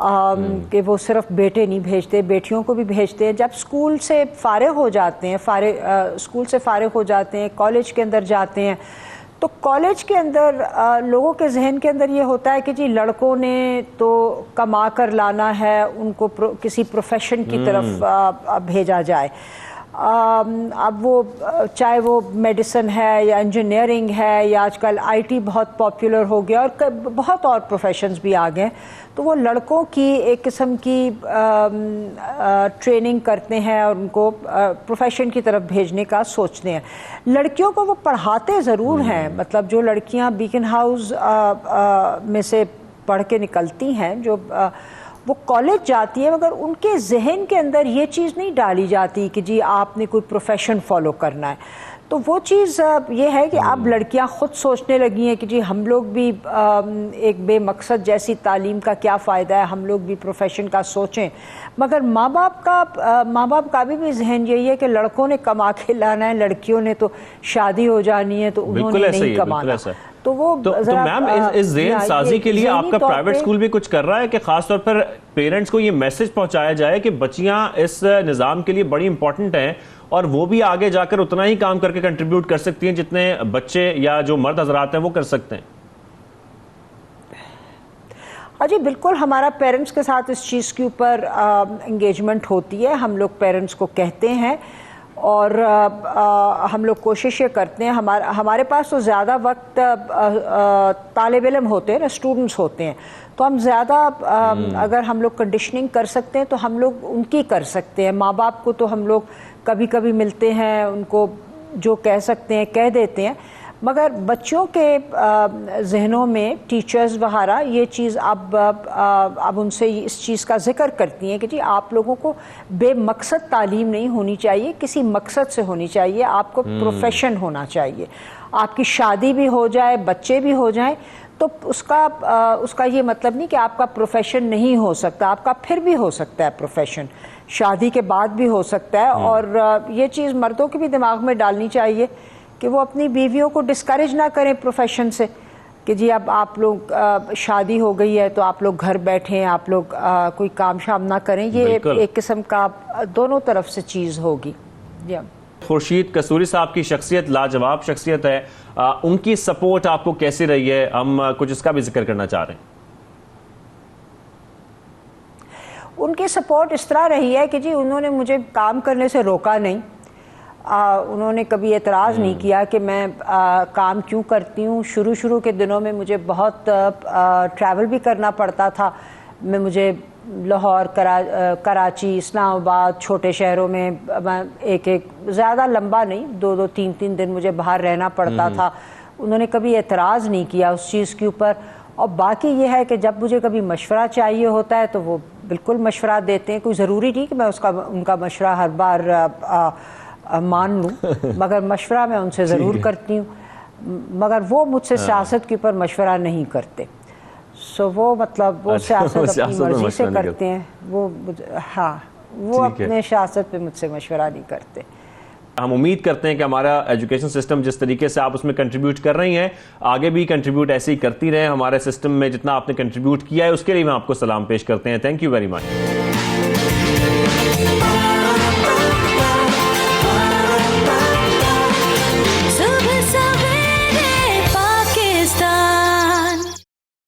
कि वो सिर्फ बेटे नहीं भेजते, बेटियों को भी भेजते हैं। जब स्कूल से फारिग हो जाते हैं, स्कूल से फारिग हो जाते हैं, कॉलेज के अंदर जाते हैं, तो कॉलेज के अंदर लोगों के जहन के अंदर ये होता है कि जी लड़कों ने तो कमा कर लाना है, उनको किसी प्रोफेशन की तरफ भेजा जाए। अब वो चाहे वो मेडिसिन है या इंजीनियरिंग है या आजकल आईटी बहुत पॉपुलर हो गया और बहुत और प्रोफेशंस भी आ गए, तो वो लड़कों की एक किस्म की ट्रेनिंग करते हैं और उनको प्रोफेशन की तरफ भेजने का सोचते हैं। लड़कियों को वो पढ़ाते ज़रूर हैं, मतलब जो लड़कियां बीकन हाउस में से पढ़ के निकलती हैं, जो वो कॉलेज जाती है, मगर उनके जहन के अंदर ये चीज़ नहीं डाली जाती कि जी आपने कोई प्रोफेशन फॉलो करना है। तो वो चीज़ ये है कि अब लड़कियां खुद सोचने लगी हैं कि जी हम लोग भी एक बेमकसद जैसी तालीम का क्या फ़ायदा है, हम लोग भी प्रोफेशन का सोचें। मगर माँ बाप का भी जहन यही है कि लड़कों ने कमा के लाना है, लड़कियों ने तो शादी हो जानी है, तो उन्होंने नहीं कमाना। तो वो तो मैम, इस ज़हन साजी के लिए आपका प्राइवेट स्कूल भी कुछ कर रहा है कि खास तौर पर पेरेंट्स को ये मैसेज पहुंचाया जाए कि बच्चियां इस निज़ाम के लिए बड़ी इंपॉर्टेंट हैं और वो भी आगे जाकर उतना ही काम करके कंट्रीब्यूट कर सकती हैं जितने बच्चे या जो मर्द हजरात हैं वो कर सकते हैं? हाँ जी, बिल्कुल। हमारा पेरेंट्स के साथ इस चीज़ के ऊपर एंगेजमेंट होती है। हम लोग पेरेंट्स को कहते हैं और हम लोग कोशिश ये करते हैं, हमारे पास तो ज़्यादा वक्त तालिब इल्म होते हैं ना, स्टूडेंट्स होते हैं, तो हम ज़्यादा अगर हम लोग कंडीशनिंग कर सकते हैं तो हम लोग उनकी कर सकते हैं। माँ बाप को तो हम लोग कभी कभी मिलते हैं, उनको जो कह सकते हैं कह देते हैं, मगर बच्चों के जहनों में टीचर्स वगैरह ये चीज़ अब उनसे इस चीज़ का जिक्र करती हैं कि जी आप लोगों को बेमकसद तालीम नहीं होनी चाहिए, किसी मकसद से होनी चाहिए, आपको प्रोफेशन होना चाहिए। आपकी शादी भी हो जाए, बच्चे भी हो जाएं, तो उसका ये मतलब नहीं कि आपका प्रोफेशन नहीं हो सकता, आपका फिर भी हो सकता है प्रोफेशन, शादी के बाद भी हो सकता है। और ये चीज़ मर्दों के भी दिमाग में डालनी चाहिए कि वो अपनी बीवियों को डिस्करेज ना करें प्रोफेशन से, कि जी अब आप लोग शादी हो गई है तो आप लोग घर बैठें, आप लोग कोई काम शाम ना करें। ये एक किस्म का दोनों तरफ से चीज़ होगी। खुर्शीद कसूरी साहब की शख्सियत लाजवाब शख्सियत है, उनकी सपोर्ट आपको कैसी रही है? हम कुछ इसका भी जिक्र करना चाह रहे हैं। उनकी सपोर्ट इस तरह रही है कि जी उन्होंने मुझे काम करने से रोका नहीं, उन्होंने कभी एतराज़ नहीं किया कि मैं काम क्यों करती हूँ। शुरू के दिनों में मुझे बहुत ट्रैवल भी करना पड़ता था, मुझे लाहौर, कराची, इस्लामाबाद, छोटे शहरों में एक ज़्यादा लंबा नहीं, 2-2, 3-3 दिन मुझे बाहर रहना पड़ता था। उन्होंने कभी एतराज़ नहीं किया उस चीज़ के ऊपर। और बाकी ये है कि जब मुझे कभी मशवरा चाहिए होता है तो वो बिल्कुल मशवरा देते हैं। कोई ज़रूरी नहीं कि मैं उनका मशवरा हर बार मान लूँ, मगर मशवरा मैं उनसे ज़रूर करती हूँ, मगर वो मुझसे सियासत के ऊपर मशवरा नहीं करते। सो वो मतलब वो सियासत अपनी मर्जी से करते हैं, वो अपने सियासत पे मुझसे मशवरा नहीं करते। हम उम्मीद करते हैं कि हमारा एजुकेशन सिस्टम जिस तरीके से आप उसमें कंट्रीब्यूट कर रही हैं, आगे भी कंट्रीब्यूट ऐसे ही करती रहें। हमारे सिस्टम में जितना आपने कंट्रीब्यूट किया है उसके लिए हम आपको सलाम पेश करते हैं। Thank you very much.